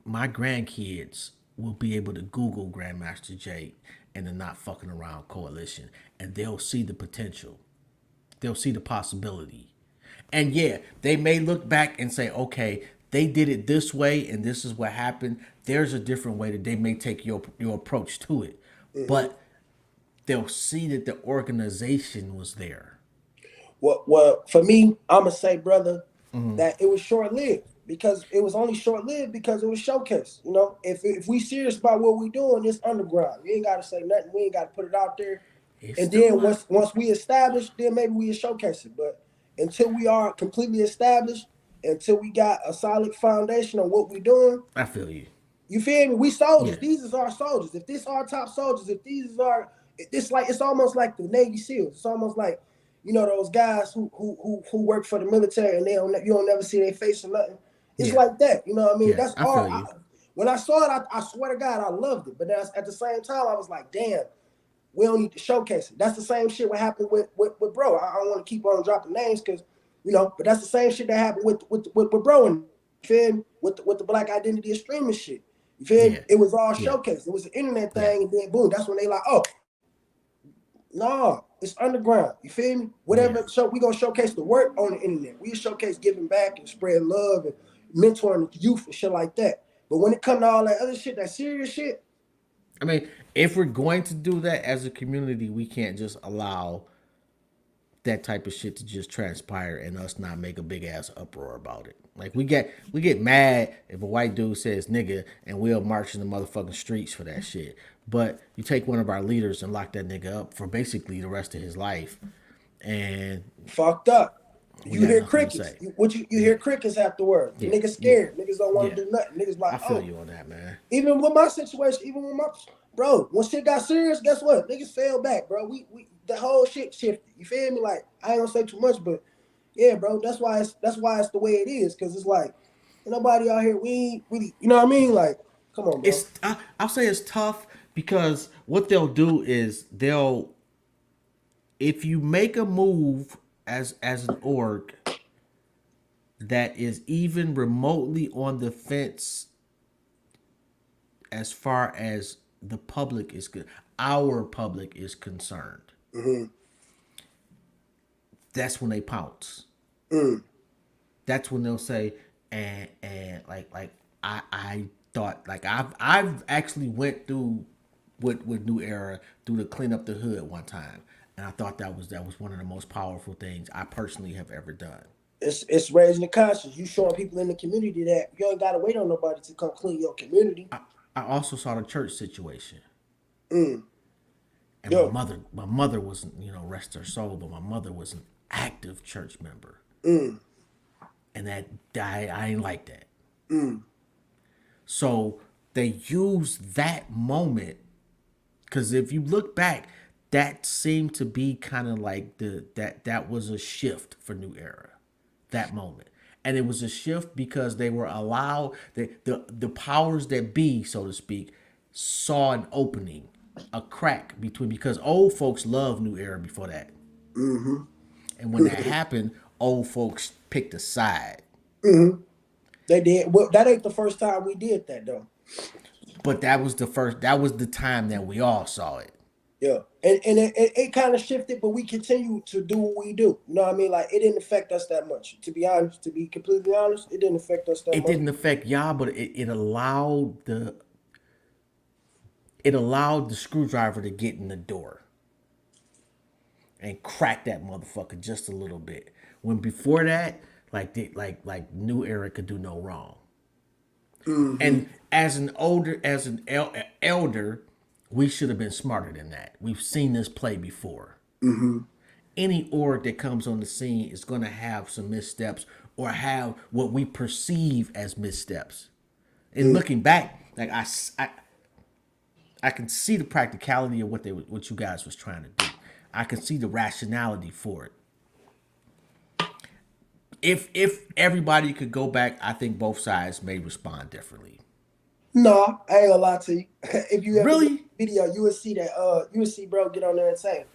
my grandkids will be able to Google Grandmaster Jay and the Not Fucking Around Coalition, and they'll see the potential. They'll see the possibility. And yeah, they may look back and say, okay, they did it this way and this is what happened. There's a different way that they may take your approach to it. But they'll see that the organization was there. Well, for me, I'ma say, brother, that it was short lived because it was only short lived because it was showcased. If we serious about what we doing, it's underground. You ain't gotta say nothing. We ain't gotta put it out there. It's And still then once we establish, then maybe we showcase it. But until we are completely established, until we got a solid foundation on what we doing, I feel you. you feel me? We soldiers. Yeah. These is our soldiers. If this our top soldiers, if these is our, it's almost like the Navy SEALs. It's almost like, those guys who work for the military and you don't never see their face or nothing. It's Yeah. like that. You know what I mean? Yeah, That's I feel you. when I saw it, I swear to God, I loved it. But at the same time, I was like, damn, we don't need to showcase it. That's the same shit what happened with bro. I don't want to keep on dropping names because, but that's the same shit that happened with bro and you feel me? With the Black Identity Streaming shit. You feel me? It was all showcased. It was an internet thing, and then boom, that's when they like, oh, no, it's underground. You feel me? Whatever show we gonna showcase the work on the internet. We showcase giving back and spreading love and mentoring the youth and shit like that. But when it comes to all that other shit, that serious shit, I mean, if we're going to do that as a community, we can't just allow that type of shit to just transpire and us not make a big ass uproar about it. Like we get mad if a white dude says nigga and we'll march in the motherfucking streets for that shit. But you take one of our leaders and lock that nigga up for basically the rest of his life, and fucked up. You hear crickets. You hear crickets afterwards. Yeah. Niggas scared. Niggas don't want to do nothing. Niggas like, I feel you on that, man. Even with my situation, even with my bro, when shit got serious, guess what? Niggas fell back, bro. We the whole shit shifted. You feel me? Like, I ain't gonna say too much, but yeah, bro, that's why it's the way it is. Cause it's like, ain't nobody out here, we ain't really, you know what I mean? Like, come on, bro. I'll say it's tough because what they'll do is if you make a move as an org that is even remotely on the fence as far as the public is good, our public is concerned. Mm-hmm. That's when they pounce. That's when they'll say, and like I thought, like I've actually went through with New Era through the clean up the hood one time, and I thought that was one of the most powerful things I personally have ever done. It's raising the conscience. You showing people in the community that you ain't gotta wait on nobody to come clean your community. I also saw the church situation. And my mother wasn't, rest her soul, but my mother was an active church member. And that I ain't like that. So they used that moment, because if you look back, that seemed to be kind of like that was a shift for New Era, that moment. And it was a shift because they were allowed, the powers that be, so to speak, saw an opening, a crack between, because old folks loved New Era before that. Mm-hmm. And when that happened, old folks picked a side. Mm-hmm. They did. Well, that ain't the first time we did that, though. But that was the time that we all saw it. Yeah. And it kind of shifted, but we continue to do what we do. You know what I mean? Like, it didn't affect us that much. To be honest, to be completely honest, it didn't affect us that much. It didn't affect y'all, but it allowed the screwdriver to get in the door and crack that motherfucker just a little bit. When before that, like New Era could do no wrong. Mm-hmm. And as an elder, we should have been smarter than that. We've seen this play before. Mm-hmm. Any org that comes on the scene is going to have some missteps or have what we perceive as missteps. And looking back, like I can see the practicality of what you guys was trying to do. I can see the rationality for it. If everybody could go back, I think both sides may respond differently. No, I ain't gonna lie to you. If you ever really video, you would see that you would see bro get on there and say,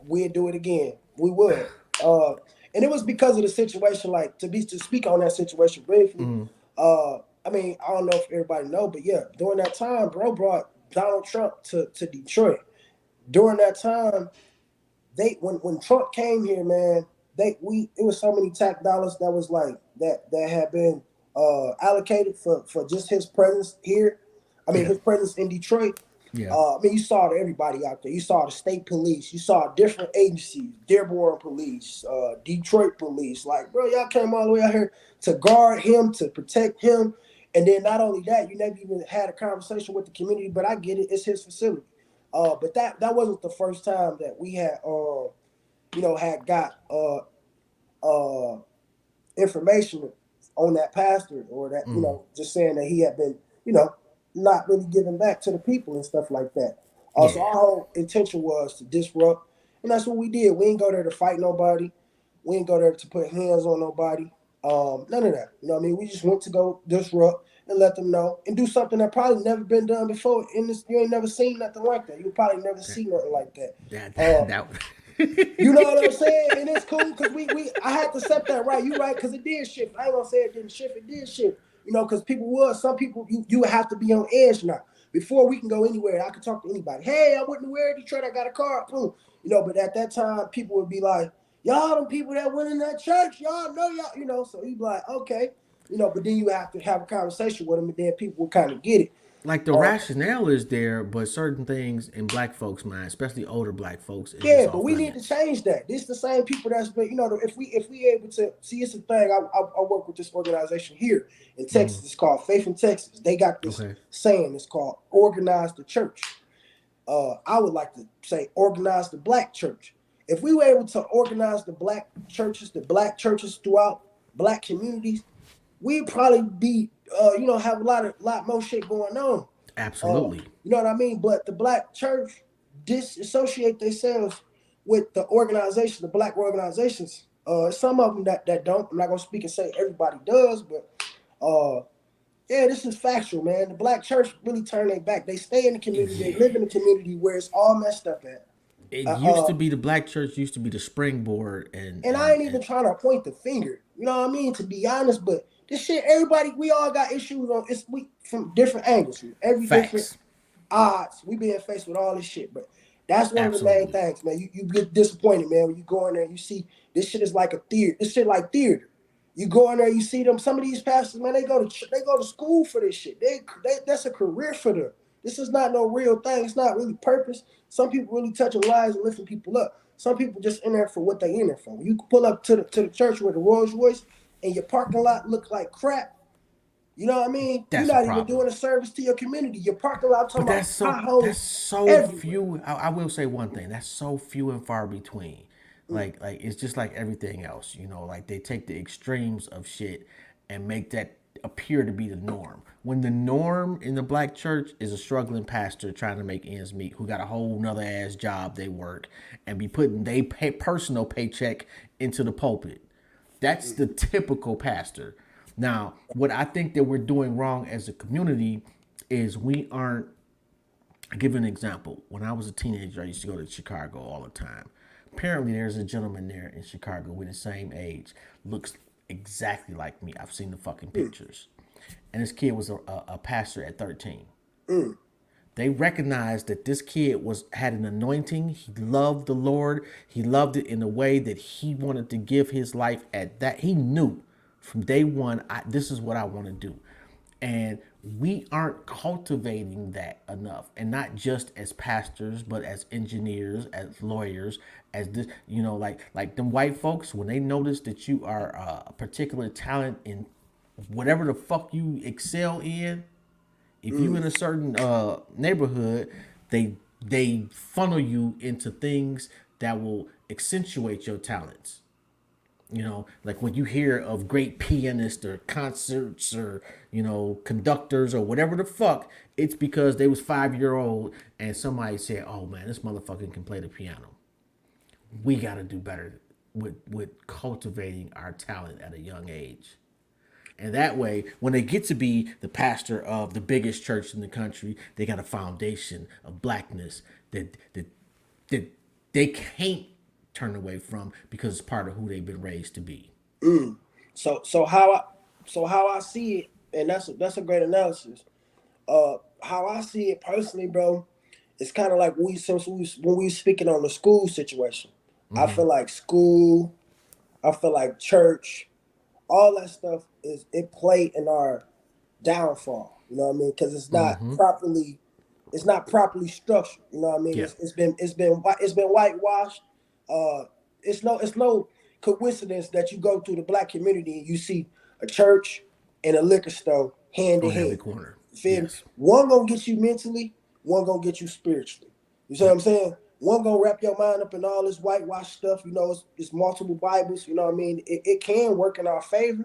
we'd do it again. We would. And it was because of the situation, like to speak on that situation briefly. Mm-hmm. I mean, I don't know if everybody know, but yeah, during that time, bro brought Donald Trump to Detroit. During that time, when Trump came here, man, it was so many tax dollars that was like that had been allocated for just his presence here. I mean, his presence in Detroit. Yeah. I mean, you saw everybody out there. You saw the state police. You saw different agencies, Dearborn Police, Detroit Police. Like, bro, y'all came all the way out here to guard him, to protect him. And then not only that, you never even had a conversation with the community, but I get it. It's his facility. But that wasn't the first time that we had, had got information on that pastor, or that, just saying that he had been, not really giving back to the people and stuff like that. So our whole intention was to disrupt, and that's what we did. We ain't go there to fight nobody. We ain't go there to put hands on nobody. None of that. You know what I mean? We just went to go disrupt and let them know and do something that probably never been done before. In this, you ain't never seen nothing like that. You probably never see nothing like that. That Uh, that. you know what I'm saying? And it's cool because I had to set that right. You right, because it did shift. I ain't gonna say it didn't shift, it did shift. You know, because some people you have to be on edge now. Before we can go anywhere, I could talk to anybody. Hey, I went to where Detroit, I got a car, boom. You know, but at that time, people would be like, y'all them people that went in that church, y'all know y'all, you know, so you'd be like, okay, you know, but then you have to have a conversation with them and then people will kind of get it. Like the Uh, rationale is there, but certain things in black folks' mind, especially older black folks, is just Yeah, but off we need to limits. change that. This the same people that's been, you know, if we able to see, it's a thing. I work with this organization here in Texas. It's called Faith in Texas. They got this Okay. saying. It's called organize the church. I would like to say organize the black church. If we were able to organize the black churches throughout black communities, we'd probably be, have a lot more shit going on. Absolutely. You know what I mean? But the black church disassociate themselves with the organization, the black organizations. Some of them that don't. I'm not gonna speak and say everybody does, but yeah, this is factual, man. The black church really turn their back. They stay in the community. They Yeah. live in the community where it's all messed up at. It Uh, used uh, to be the black church used to be the springboard and and I and ain't even and trying to point the finger. You know what I mean? To be honest, but this shit, everybody, we all got issues on. It's we from different angles, from every different facts. odds. We being faced with all this shit, but that's one of the main Absolutely. things, man. You get disappointed, man, when you go in there and you see this shit is like a theater. This shit like theater. You go in there, you see them. Some of these pastors, man, they go to school for this shit. They that's a career for them. This is not no real thing. It's not really purpose. Some people really touching lives and lifting people up. Some people just in there for what they in there for. You can pull up to the church with a Rolls Royce and your parking lot look like crap. You know what I mean? You're That's a not even problem. doing a service to your community. Your parking lot, I'm talking But about that's potholes so everywhere. few. I will say one thing. That's so few and far between. Mm. Like it's just like everything else. You know, like they take the extremes of shit and make that appear to be the norm. When the norm in the black church is a struggling pastor trying to make ends meet, who got a whole nother ass job they work and be putting they personal paycheck into the pulpit. That's the typical pastor. Now, what I think that we're doing wrong as a community is we aren't. I give you an example. When I was a teenager, I used to go to Chicago all the time. Apparently, there's a gentleman there in Chicago with the same age, looks exactly like me. I've seen the fucking Mm. pictures. And this kid was a pastor at 13. Mm. They recognized that this kid had an anointing. He loved the Lord. He loved it in a way that he wanted to give his life at that. He knew from day one, this is what I want to do. And we aren't cultivating that enough. And not just as pastors, but as engineers, as lawyers, as this, like them white folks, when they notice that you are a particular talent in whatever the fuck you excel in, if you in Mm. a certain neighborhood, they funnel you into things that will accentuate your talents. You know, like when you hear of great pianists or concerts or conductors or whatever the fuck, it's because they was 5 year old and somebody said, "Oh man, this motherfucker can play the piano." We got to do better with cultivating our talent at a young age. And that way, when they get to be the pastor of the biggest church in the country, they got a foundation of blackness that they can't turn away from because it's part of who they've been raised to be. Mm. So how I see it, and that's a great analysis. How I see it personally, bro, it's kind of like when we speaking on the school situation. I feel like school, I feel like church, all that stuff is it play in our downfall. You know what I mean? Because it's not properly structured. You know what I mean? Yeah. It's been whitewashed. Uh, it's no coincidence that you go through the black community and you see a church and a liquor store hand in On every hand. corner. You feel me? Yes. One gonna get you mentally, one gonna get you spiritually. You see what Yep. I'm saying? One gonna wrap your mind up in all this whitewash stuff. You know, it's multiple Bibles. You know what I mean? It can work in our favor,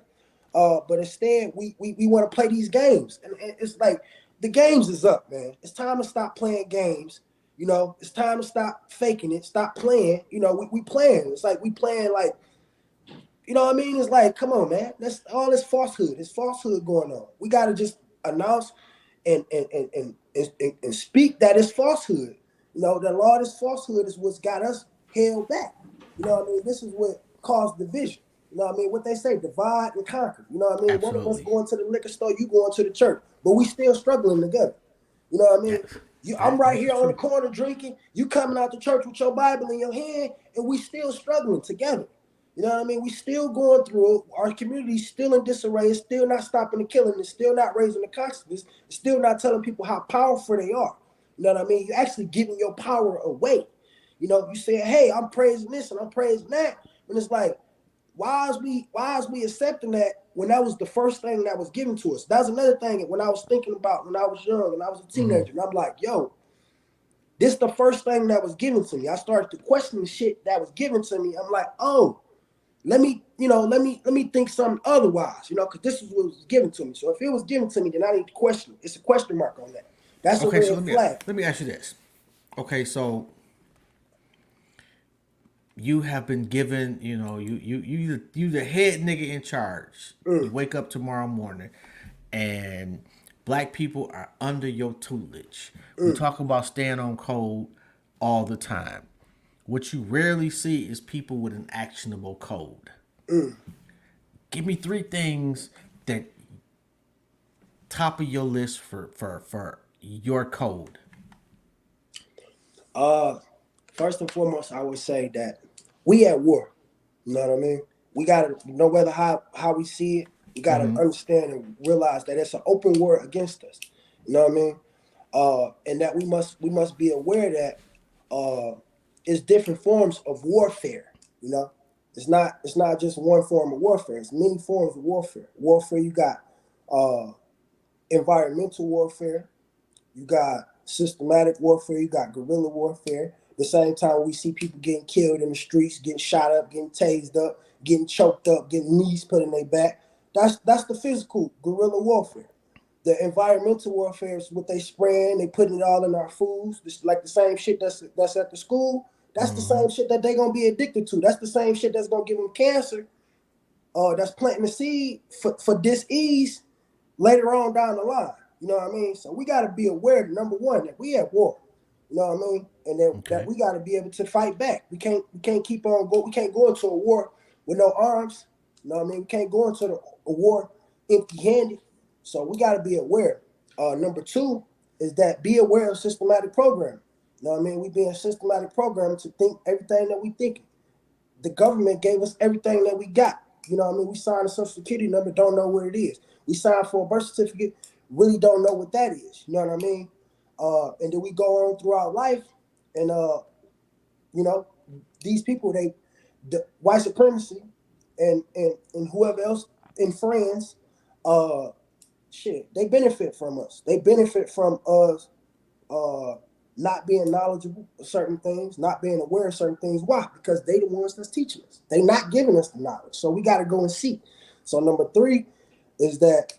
but instead we want to play these games, and it's like the games is up, man. It's time to stop playing games. You know, it's time to stop faking it. Stop playing. You know, we playing. It's like we playing like You know what I mean? It's like, come on, man. That's all this falsehood. It's falsehood going on. We gotta just announce and speak that it's falsehood. You know, the law of this falsehood is what's got us held back. You know what I mean? This is what caused division. You know what I mean? What they say, divide and conquer. You know what I mean? One of us Absolutely. going to the liquor store, you going to the church, but we still struggling together. You know what I mean? I'm right That's here on the true. corner drinking. You coming out the church with your Bible in your hand, and we still struggling together. You know what I mean? We still going through it. Our community's still in disarray. It's still not stopping the killing. It's still not raising the consciousness. It's still not telling people how powerful they are. You know what I mean? You're actually giving your power away. You know, you say, hey, I'm praising this and I'm praising that. And it's like, why is we accepting that when that was the first thing that was given to us? That's another thing when I was thinking about when I was young and I was a teenager. And I'm like, yo, this the first thing that was given to me. I started to question the shit that was given to me. I'm like, oh, let me think something otherwise, because this is what was given to me. So if it was given to me, then I need to question it. It's a question mark on that. That's a Okay, so red flag. let me ask you this. Okay, so you have been given, you the head nigga in charge. You wake up tomorrow morning, and black people are under your tutelage. We talk about staying on code all the time. What you rarely see is people with an actionable code. Give me 3 things that top of your list for your code. First and foremost, I would say that we at war. You know what I mean? We gotta know whether how we see it. We gotta understand and realize that it's an open war against us. You know what I mean? And that we must be aware that it's different forms of warfare. You know, it's not just one form of warfare. It's many forms of warfare. Warfare, you got environmental warfare, you got systematic warfare, you got guerrilla warfare. At the same time, we see people getting killed in the streets, getting shot up, getting tased up, getting choked up, getting knees put in their back. That's the physical guerrilla warfare. The environmental warfare is what they spraying, they putting it all in our foods. It's like the same shit that's at the school. That's the same shit that they gonna be addicted to. That's the same shit that's gonna give them cancer. That's planting the seed for dis-ease later on down the line. You know what I mean? So we got to be aware that number one, that we at war. You know what I mean? And that we got to be able to fight back. We can't keep on go. We can't go into a war with no arms. You know what I mean? We can't go into a war empty-handed. So we got to be aware. Number two is that be aware of systematic programming. You know what I mean? We being systematic programming to think everything that we thinking. The government gave us everything that we got. You know what I mean? We signed a social security number, don't know what it is. We signed for a birth certificate, really don't know what that is. You know what I mean? And then we go on throughout life, and these people, the white supremacy and whoever else in France, they benefit from us. They benefit from us not being knowledgeable of certain things, not being aware of certain things. Why? Because they the ones that's teaching us. They not giving us the knowledge. So we got to go and see. So number 3 is that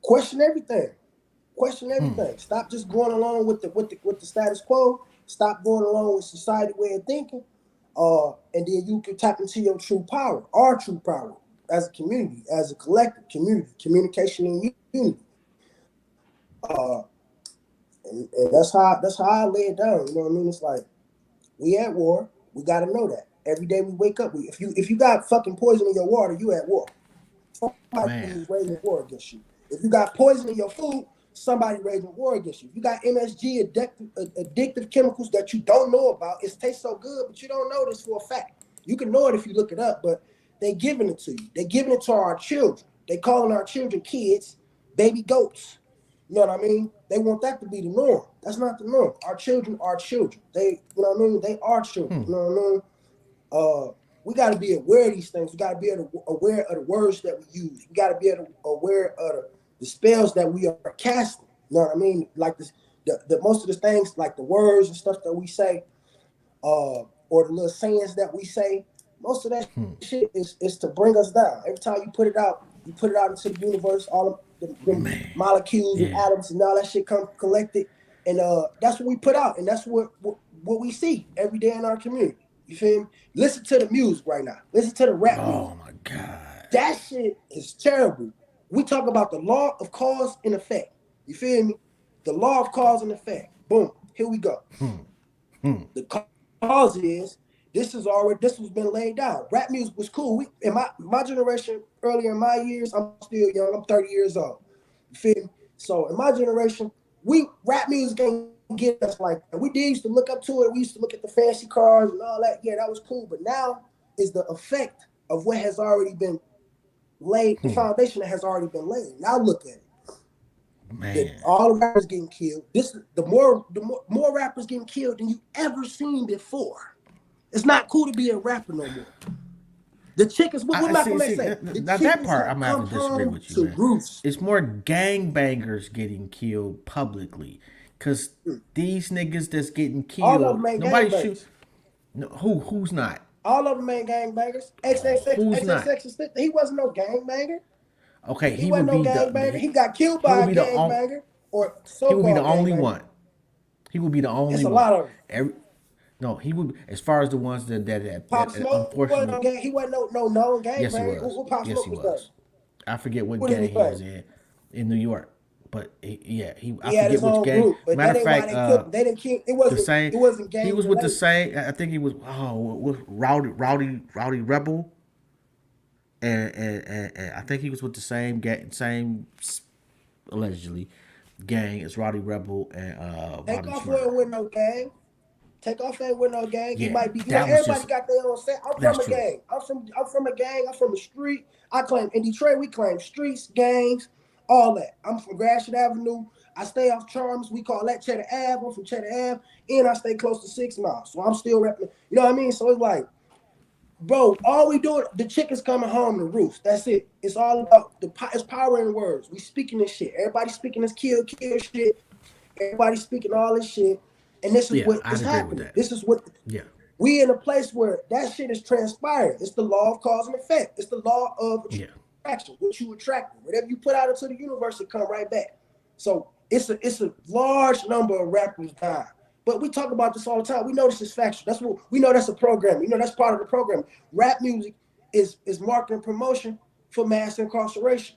question everything. Question everything. Stop just going along with the status quo. Stop going along with society way of thinking. And then you can tap into your true power, our true power as a community, as a collective community, communication and unity. And that's how I lay it down. You know what I mean? It's like we at war. We got to know that every day we wake up. If you got fucking poison in your water, you at war. Somebody is waging war against you. If you got poison in your food, somebody waging war against you. If you got MSG, addictive chemicals that you don't know about, it tastes so good, but you don't know this for a fact. You can know it if you look it up, but they giving it to you. They giving it to our children. They calling our children kids, baby goats. You know what I mean? They want that to be the norm. That's not the norm. Our children are children. They, you know what I mean? They are children. You know what I mean? We got to be aware of these things. We got to be aware of the words that we use. We got to be aware of the spells that we are casting. You know what I mean? Like this, the most of the things, like the words and stuff that we say, or the little sayings that we say, most of that shit is to bring us down. Every time you put it out into the universe, all of the molecules and atoms and all that shit come collected, and that's what we put out, and that's what we see every day in our community. You feel me? Listen to the music right now. Listen to the rap music. Oh my God. That shit is terrible. We talk about the law of cause and effect. You feel me? The law of cause and effect. Boom. Here we go. The cause is this was been laid down. Rap music was cool. We in my generation, earlier in my years, I'm still young. I'm 30 years old. You feel me? So in my generation, we rap music ain't get us like that. We did used to look up to it. We used to look at the fancy cars and all that. Yeah, that was cool. But now is the effect of what has already been laid, the foundation that has already been laid. Now look at it. Man. All the rappers getting killed. The more rappers getting killed than you ever seen before. It's not cool to be a rapper no more. The chickens, what Malcolm X say? Now that part I'm gonna have to disagree with you, man. Roost. It's more gangbangers getting killed publicly, cause these niggas that's getting killed, All of them ain't nobody gangbangers. shoots. No, who's not? All of them ain't gangbangers. XXX, he wasn't no gangbanger. Okay, He he wasn't would no be gangbanger. the He got killed he by would a be the only gangbanger or he so-called would be the only gangbanger. one. He would be the only It's a one. lot of them. No, he would. As far as the ones that Pop Smoke, unfortunately, he wasn't no known yes, he gangbanger. was. Who Pop Yes, Smoke he was was. that? I forget what What did gang he he was play? in New York, but I He had forget his which own gang. group, but Matter that of ain't why fact, they killed. They didn't kill. the same. It wasn't gang He was with the related. same. I think he was. With Rowdy Rebel, and I think he was with the same allegedly gang as Rowdy Rebel and Take Bobby off Shmurda. with no gang. Take off ain't with no gang. He Yeah, might be. that was Everybody just. got their own set. I'm That's from a true. gang. I'm from a gang. I'm from a street. I claim in Detroit. We claim streets, gangs, all that. I'm from Gratiot Avenue. I stay off Charms. We call that Cheddar Ave. I'm from Cheddar Ave, and I stay close to 6 Mile. So I'm still repping. You know what I mean? So it's like, bro, all we doing, the chickens coming home to roost. That's it. It's all about it's power in words. We speaking this shit. Everybody speaking this kill shit. Everybody speaking all this shit. And this is Yeah, what I'd is agree with happening. that. This is what Yeah. we in a place where that shit is transpiring. It's the law of cause and effect. It's the law of Yeah. attraction. What you attract, whatever you put out into the universe, it come right back. So it's a large number of rappers dying. But we talk about this all the time. We know this is factual. That's what we know. That's a program. You know that's part of the program. Rap music is marketing promotion for mass incarceration,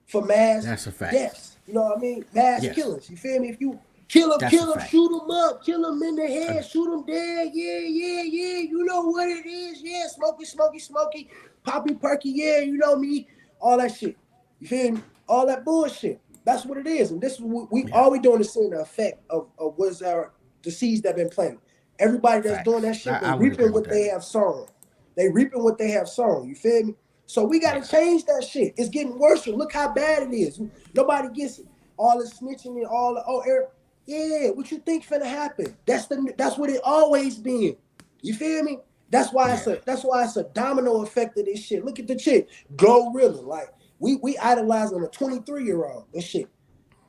for mass That's a fact. deaths. You know what I mean? Mass Yes. killings. You feel me? If you kill That's a him, fact. shoot him up, kill him in the head, shoot him dead. Yeah. You know what it is. Yeah, smoky. Poppy perky. Yeah, you know me. All that shit. You feel me? All that bullshit. That's what it is. And this is what all we doing is seeing the effect of what's the seeds that been planted. Everybody that's Facts. doing that shit, I they would agree reaping with what that. they have sown. They reaping what they have sown. You feel me? So we gotta change that shit. It's getting worse. Look how bad it is. Nobody gets it. All the snitching and all the yeah. What you think finna happen? That's what it always been. You feel me? That's why it's a domino effect of this shit. Look at the chick, Glorilla. Like we idolizing a 23-year-old and shit.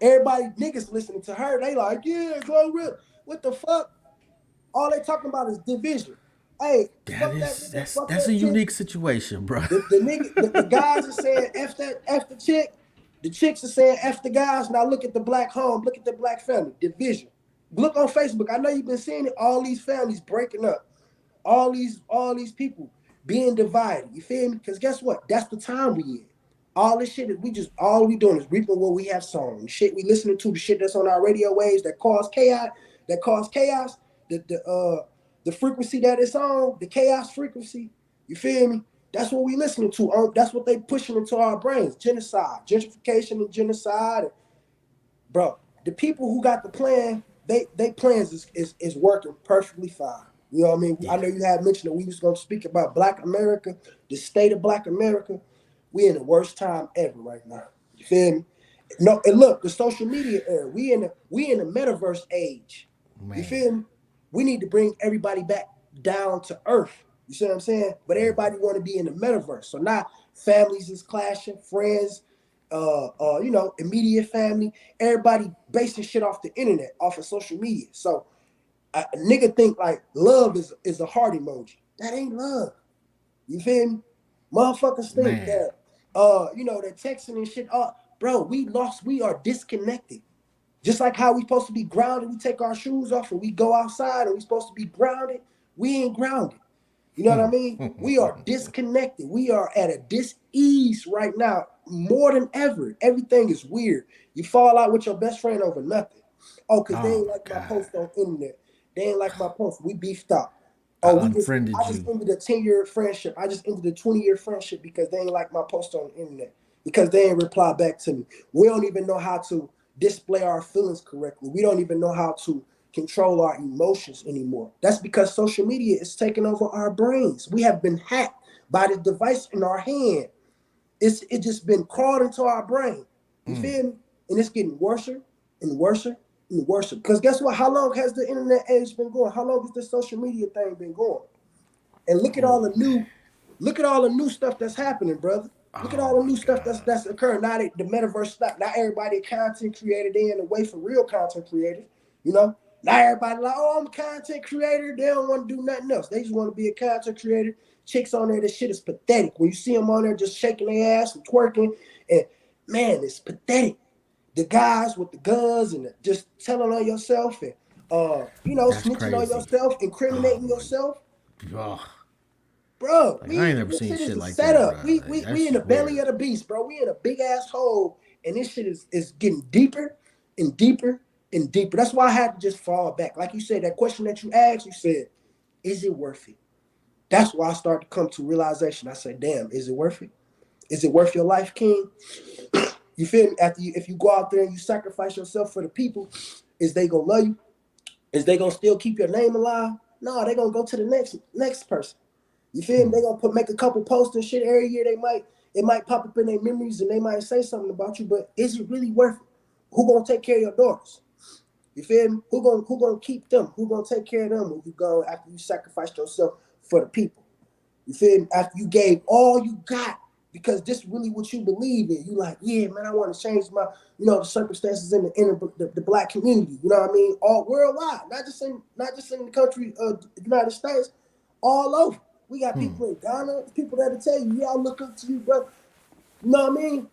Everybody niggas listening to her, they like, yeah, Glorilla. What the fuck? All they talking about is division. Hey, fuck that nigga, fuck That's that a chick. unique situation, bro. The guys are saying F the chick. The chicks are saying F the guys. Now look at the black home. Look at the black family. Division. Look on Facebook. I know you've been seeing it. All these families breaking up. All these people being divided. You feel me? Because guess what? That's the time we in. All this shit is all we doing is reaping what we have sown. The shit we listening to, the shit that's on our radio waves that cause chaos, the frequency that it's on, the chaos frequency. You feel me? That's what we listening to. That's what they pushing into our brains. Genocide, gentrification and genocide. Bro, the people who got the plan, they plans is working perfectly fine. You know what I mean? Yeah. I know you had mentioned that we was going to speak about Black America, the state of Black America. We in the worst time ever right now. You feel me? No, and look, the social media era. We in the metaverse age. Man. You feel me? We need to bring everybody back down to earth. You see what I'm saying? But everybody want to be in the metaverse. So now families is clashing, friends, immediate family. Everybody basing shit off the internet, off of social media. So a nigga think like love is a heart emoji. That ain't love. You feel me? Motherfuckers think that that texting and shit. Bro, we are disconnected. Just like how we supposed to be grounded, we take our shoes off and we go outside and we supposed to be grounded. We ain't grounded. You know what I mean? We are disconnected. We are at a dis-ease right now more than ever. Everything is weird. You fall out with your best friend over nothing. Oh, because they Oh ain't my like my God. post on internet. They ain't like my post. We beefed up. I Oh, unfriended I just you. ended a 10-year friendship. I just ended a 20-year friendship because they ain't like my post on the internet. Because they ain't reply back to me. We don't even know how to display our feelings correctly. We don't even know how to control our emotions anymore. That's because social media is taking over our brains. We have been hacked by the device in our hand. It just been crawled into our brain. You feel me? And it's getting worse and worse and worse. Because guess what? How long has the internet age been going? How long has the social media thing been going? And look at all the new stuff that's happening, brother. Look at all Oh the my new stuff God. that's occurring. Now that the metaverse stopped. Not everybody a content creator, they in the way for real content creators. You know? Not everybody like, oh, I'm a content creator. They don't want to do nothing else. They just want to be a content creator. Chicks on there, this shit is pathetic. When you see them on there just shaking their ass and twerking, and man, it's pathetic. The guys with the guns and just telling on yourself and That's snitching on crazy. yourself, Oh incriminating my. yourself. Oh, Bro, like I ain't never this seen shit is shit a like that, bro. setup. We Like we that we in the shit belly weird. of the beast, bro. We in a big ass hole, and this shit is getting deeper and deeper and deeper. That's why I had to just fall back. Like you said, that question that you asked, you said, "Is it worth it?" That's why I started to come to realization. I said, "Damn, is it worth it? Is it worth your life, King?" You feel me? If you go out there and you sacrifice yourself for the people, is they gonna love you? Is they gonna still keep your name alive? No, they gonna go to the next person. You feel me? They gonna make a couple posts and shit every year. It might pop up in their memories and they might say something about you, but is it really worth it? Who gonna take care of your daughters? You feel me? Who gonna keep them? Who gonna take care of them when you go after you sacrificed yourself for the people? You feel me? After you gave all you got, because this really what you believe in. You like, yeah, man, I want to change my, the circumstances in the black community. You know what I mean? All worldwide, not just in the country of the United States, all over. We got people in Ghana, people that'll tell you, yeah, I look up to you, bro. You know what I mean?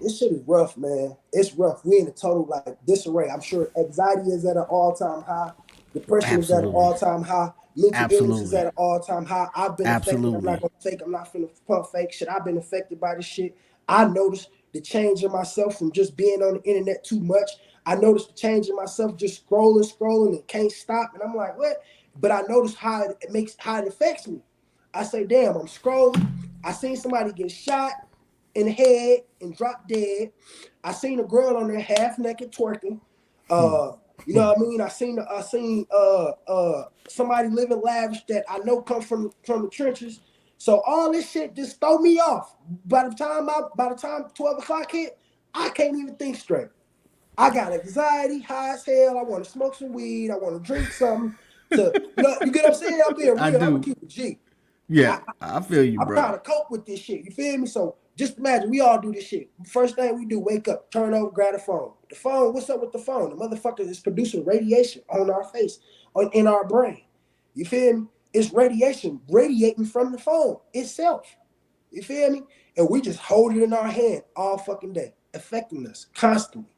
This shit is rough, man. It's rough. We in a total like disarray. I'm sure anxiety is at an all-time high. Depression is at an Absolutely. all-time high. Mental illness is Absolutely. at an all-time high. I've been affected. I'm not Absolutely. gonna fake. I'm not finna pump fake shit. I've been affected by this shit. I noticed the change in myself from just being on the internet too much. I noticed the change in myself just scrolling, and can't stop. And I'm like, what? But I noticed how it affects me. I say, damn, I'm scrolling. I seen somebody get shot in the head and drop dead. I seen a girl on there half naked twerking. You know what I mean? I seen somebody living lavish that I know come from the trenches. So all this shit just throw me off. By the time 12 o'clock hit, I can't even think straight. I got anxiety, high as hell. I want to smoke some weed. I want to drink something. You get what I'm saying? I'm being I real. I'm gonna do. keep it G. Yeah, I feel you, I'm bro. trying to cope with this shit. You feel me? So just imagine we all do this shit. First thing we do, wake up, turn over, grab the phone. The phone, what's up with the phone? The motherfucker is producing radiation on our face, in our brain. You feel me? It's radiation radiating from the phone itself. You feel me? And we just hold it in our hand all fucking day, affecting us constantly.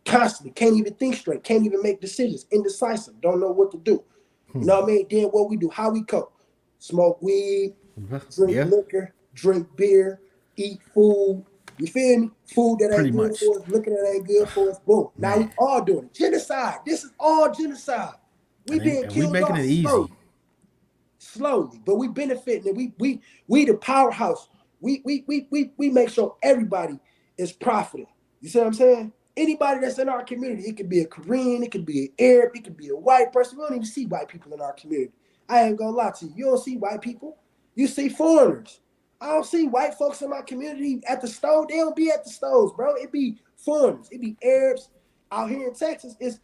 Constantly. Can't even think straight. Can't even make decisions. Indecisive. Don't know what to do. You know what I mean? Then what we do, how we cope. Smoke weed, drink Yeah, liquor, drink beer, eat food. You feel me? Food that pretty ain't good much. for us, liquor that ain't good for us. Boom. Now we Man. all doing it. Genocide. This is all genocide. We being And we killed making off it slowly, easy. slowly, but we benefiting. And we the powerhouse. We make sure everybody is profiting. You see what I'm saying? Anybody that's in our community, it could be a Korean, it could be an Arab, it could be a white person. We don't even see white people in our community. I ain't gonna lie to you. You don't see white people. You see foreigners. I don't see white folks in my community at the store. They don't be at the stores, bro. It be foreigners. It be Arabs. Out here in Texas, it's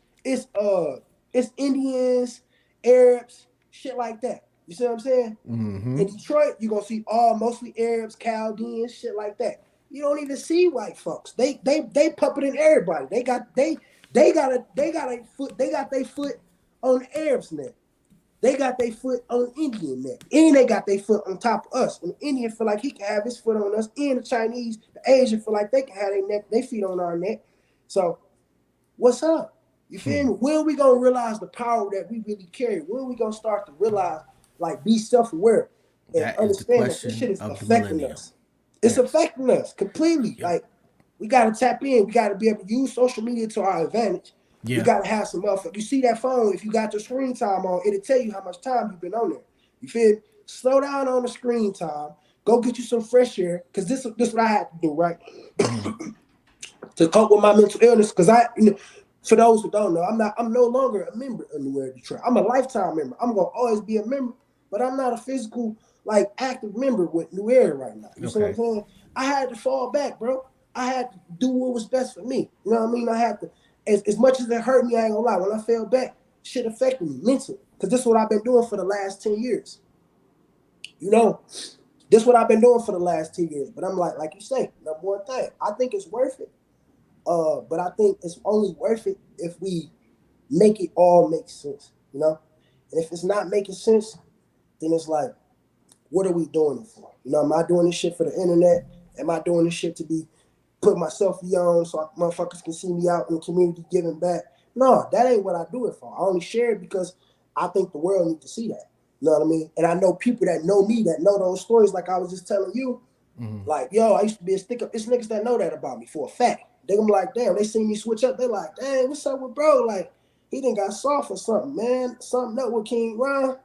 Indians, Arabs, shit like that. You see what I'm saying? In Detroit, you're gonna see all mostly Arabs, Chaldeans, shit like that. You don't even see white folks. They puppeting everybody. They got their foot on the Arabs neck. They got their foot on the Indian neck. And they got their foot on top of us. And the Indian feel like he can have his foot on us. And the Chinese, the Asian feel like they can have their feet on our neck. So what's up? You feel me? When are we gonna realize the power that we really carry? When are we gonna start to realize, like be self-aware and That is the understand that this shit question is of the affecting millennium. us. It's Yes. affecting us completely. Yep. Like we gotta tap in. We gotta be able to use social media to our advantage. Yeah. We gotta have some motherfucker. You see that phone? If you got your screen time on, it'll tell you how much time you've been on there. You feel? Slow down on the screen time. Go get you some fresh air, cause this what I had to do, right? To cope with my mental illness, because for those who don't know, I'm no longer a member of New Era Detroit. I'm a lifetime member. I'm gonna always be a member, but I'm not a physical, like active member with New Era right now. You see what I'm saying? I had to fall back, bro. I had to do what was best for me. You know what I mean? I had to, as much as it hurt me, I ain't gonna lie. When I fell back, shit affected me mentally. Because this is what I've been doing for the last 10 years. You know, this is what I've been doing for the last 10 years. But I'm like you say, number one thing, I think it's worth it. But I think it's only worth it if we make it all make sense, you know? And if it's not making sense, then it's like, what are we doing it for? You know, am I doing this shit for the internet? Am I doing this shit to be put my selfie on so motherfuckers can see me out in the community giving back? No, that ain't what I do it for. I only share it because I think the world needs to see that. You know what I mean? And I know people that know me, that know those stories like I was just telling you. Like, yo, I used to be a stick up. It's niggas that know that about me for a fact. They gonna be like, damn, they see me switch up. They like, dang, what's up with bro? Like, he done got soft or something, man. Something up with King Ron.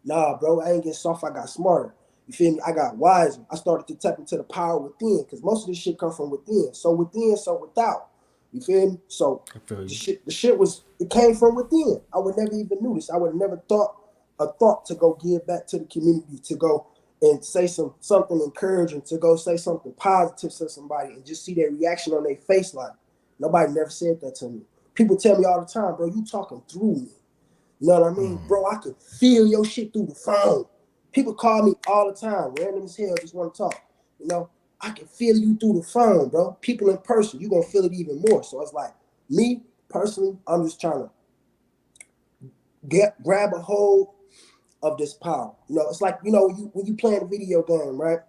Nah, bro, I ain't get soft. I got smarter. You feel me? I got wiser. I started to tap into the power within, because most of this shit come from within. So within, so without. You feel me? So the shit it came from within. I would never even knew this. I would have never thought to go give back to the community, to go and say something encouraging, to go say something positive to somebody and just see their reaction on their face. Like, nobody never said that to me. People tell me all the time, bro, you talking through me. You know what I mean? Bro, I can feel your shit through the phone. People call me all the time, random as hell, just want to talk. You know, I can feel you through the phone, bro. People in person, you're going to feel it even more. So it's like, me, personally, I'm just trying to grab a hold of this power. You know, it's like, you know, when you playing a video game, right?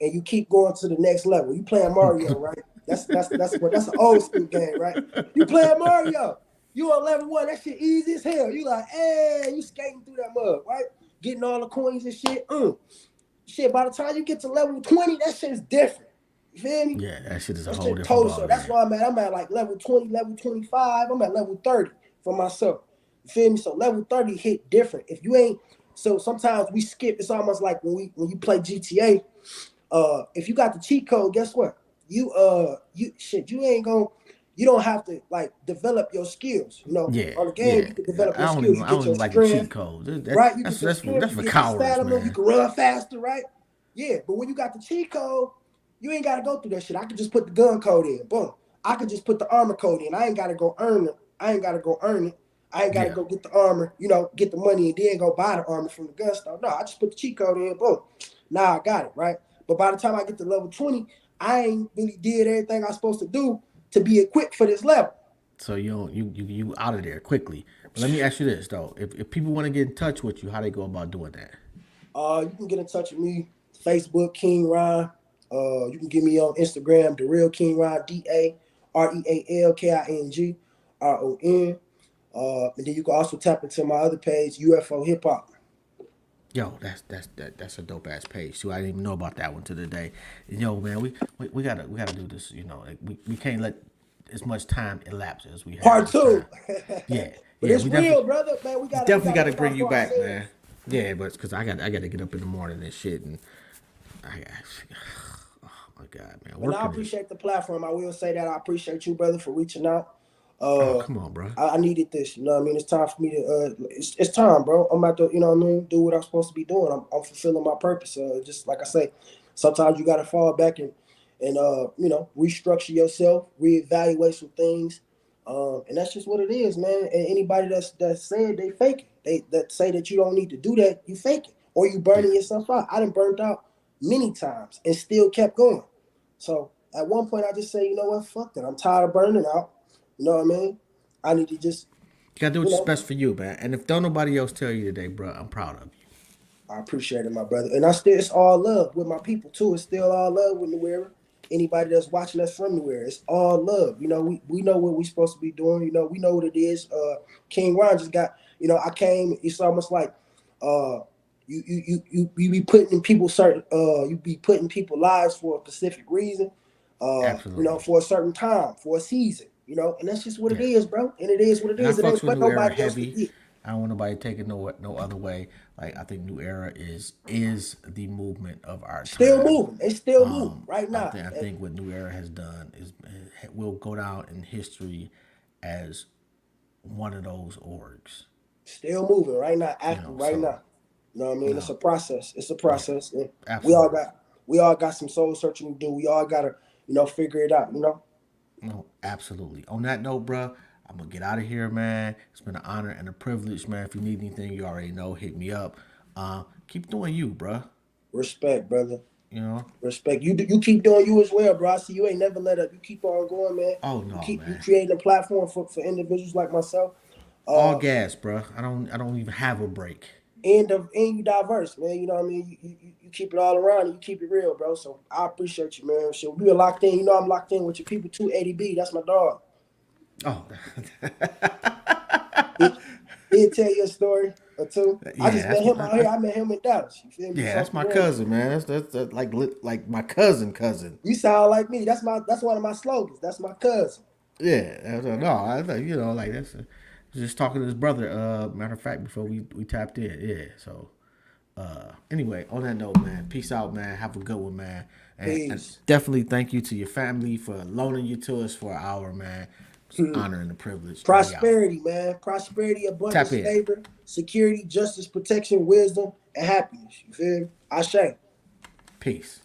And you keep going to the next level. You playing Mario, right? That's an old school game, right? You playing Mario. You on level 1, that shit easy as hell. You like, hey, you skating through that mud, right? Getting all the coins and shit. Shit, by the time you get to level 20, that shit is different. You feel me? Yeah, that shit is a whole different ball. So that's why I'm at like level 20, level 25. I'm at level 30 for myself. You feel me? So level 30 hit different. If you ain't, so sometimes we skip. It's almost like when you play GTA. If you got the cheat code, guess what? You don't have to like develop your skills. You know, on the game you can develop your skills. I don't even like the cheat code. Right? You that's get your strength, for you get cowards, your stamina, man. you can run faster, right? Yeah, but when you got the cheat code, you ain't gotta go through that shit. I could just put the gun code in. Boom. I could just put the armor code in. I ain't gotta go earn it. I ain't gotta go get the armor, you know, get the money and then go buy the armor from the gun store. No, I just put the cheat code in, boom. Now I got it, right? But by the time I get to level 20, I ain't really did everything I'm supposed to do to be equipped for this level. So you out of there quickly. But let me ask you this though: if people want to get in touch with you, how they go about doing that? You can get in touch with me, Facebook King Ron. You can get me on Instagram, The Real King Ron, DAREALKINGRON. And then you can also tap into my other page, UFO Hip Hop. Yo, that's a dope ass page too. I didn't even know about that one to the day. Yo, man, we gotta do this. You know, like we can't let as much time elapse as we have. Part 2. Yeah, but it's real, brother. Man, we definitely gotta bring you back, man. Yeah, but because I got to get up in the morning and shit, and oh my god, man. But I appreciate the platform. I will say that I appreciate you, brother, for reaching out. Come on, bro. I needed this. You know what I mean? It's time for me to. It's time, bro. I'm about to, you know what I mean, do what I'm supposed to be doing. I'm fulfilling my purpose. Just like I say, sometimes you got to fall back and you know, restructure yourself, reevaluate some things, and that's just what it is, man. And anybody that said they fake it, that say that you don't need to do that, you fake it, or you burning yourself out. I done burned out many times and still kept going. So at one point, I just say, you know what, fuck that. I'm tired of burning out. You know what I mean? I need to just. You gotta do what's best for you, man. And if don't nobody else tell you today, bro, I'm proud of you. I appreciate it, my brother. And it's all love with my people too. It's still all love with New Era. Anybody that's watching us from New Era, it's all love. You know, we know what we're supposed to be doing. You know, we know what it is. King Ron just got. You know, I came. It's almost like You be putting in people certain you be putting people lives for a specific reason, Absolutely. for a certain time, for a season, and that's just what it Yeah. is, bro. And it is what it And I is. It fucks ain't with what New Era nobody else to heavy. get. I don't want nobody taking no other way. Like I think New Era is the movement of our Still time. moving. They still moving right now. I think what New Era has done is will go down in history as one of those orgs. Still moving right now, active right So now. You know what I mean? It's no, a process. It's a yeah, process. And absolutely. we all got some soul searching to do. We all gotta, figure it out. No, absolutely. On that note, bro, I'm gonna get out of here, man. It's been an honor and a privilege, man. If you need anything, you already know, hit me up. Keep doing you, bro. Respect, brother. You know. Respect. You keep doing you as well, bro. I see you ain't never let up. You keep on going, man. Oh no, You man. creating a platform for individuals like myself. All Uh, gas, bro. I don't even have a break. and you diverse, man. You know what I mean? You keep it all around and you keep it real, bro. So I appreciate you, man. So we are locked in. I'm locked in with your people too. ADB, that's my dog. Oh, He, he'll tell you a story or two. I yeah. just met That's him my out here. I met him in Dallas. You feel me? yeah. So That's my yeah, cousin, man. That's like my cousin. you sound like me. That's one of my slogans. That's my cousin. Yeah. No, I thought like that's just talking to his brother. Matter of fact, before we tapped in, yeah. So anyway, on that note, man, peace out, man. Have a good one, man. And Peace. definitely thank you to your family for loaning you to us for an hour, man. It's an honor and a privilege. And we out. Prosperity, man. Prosperity, Tap abundance, in. favor, security, justice, protection, wisdom, and happiness. You feel me? Ashe. Peace.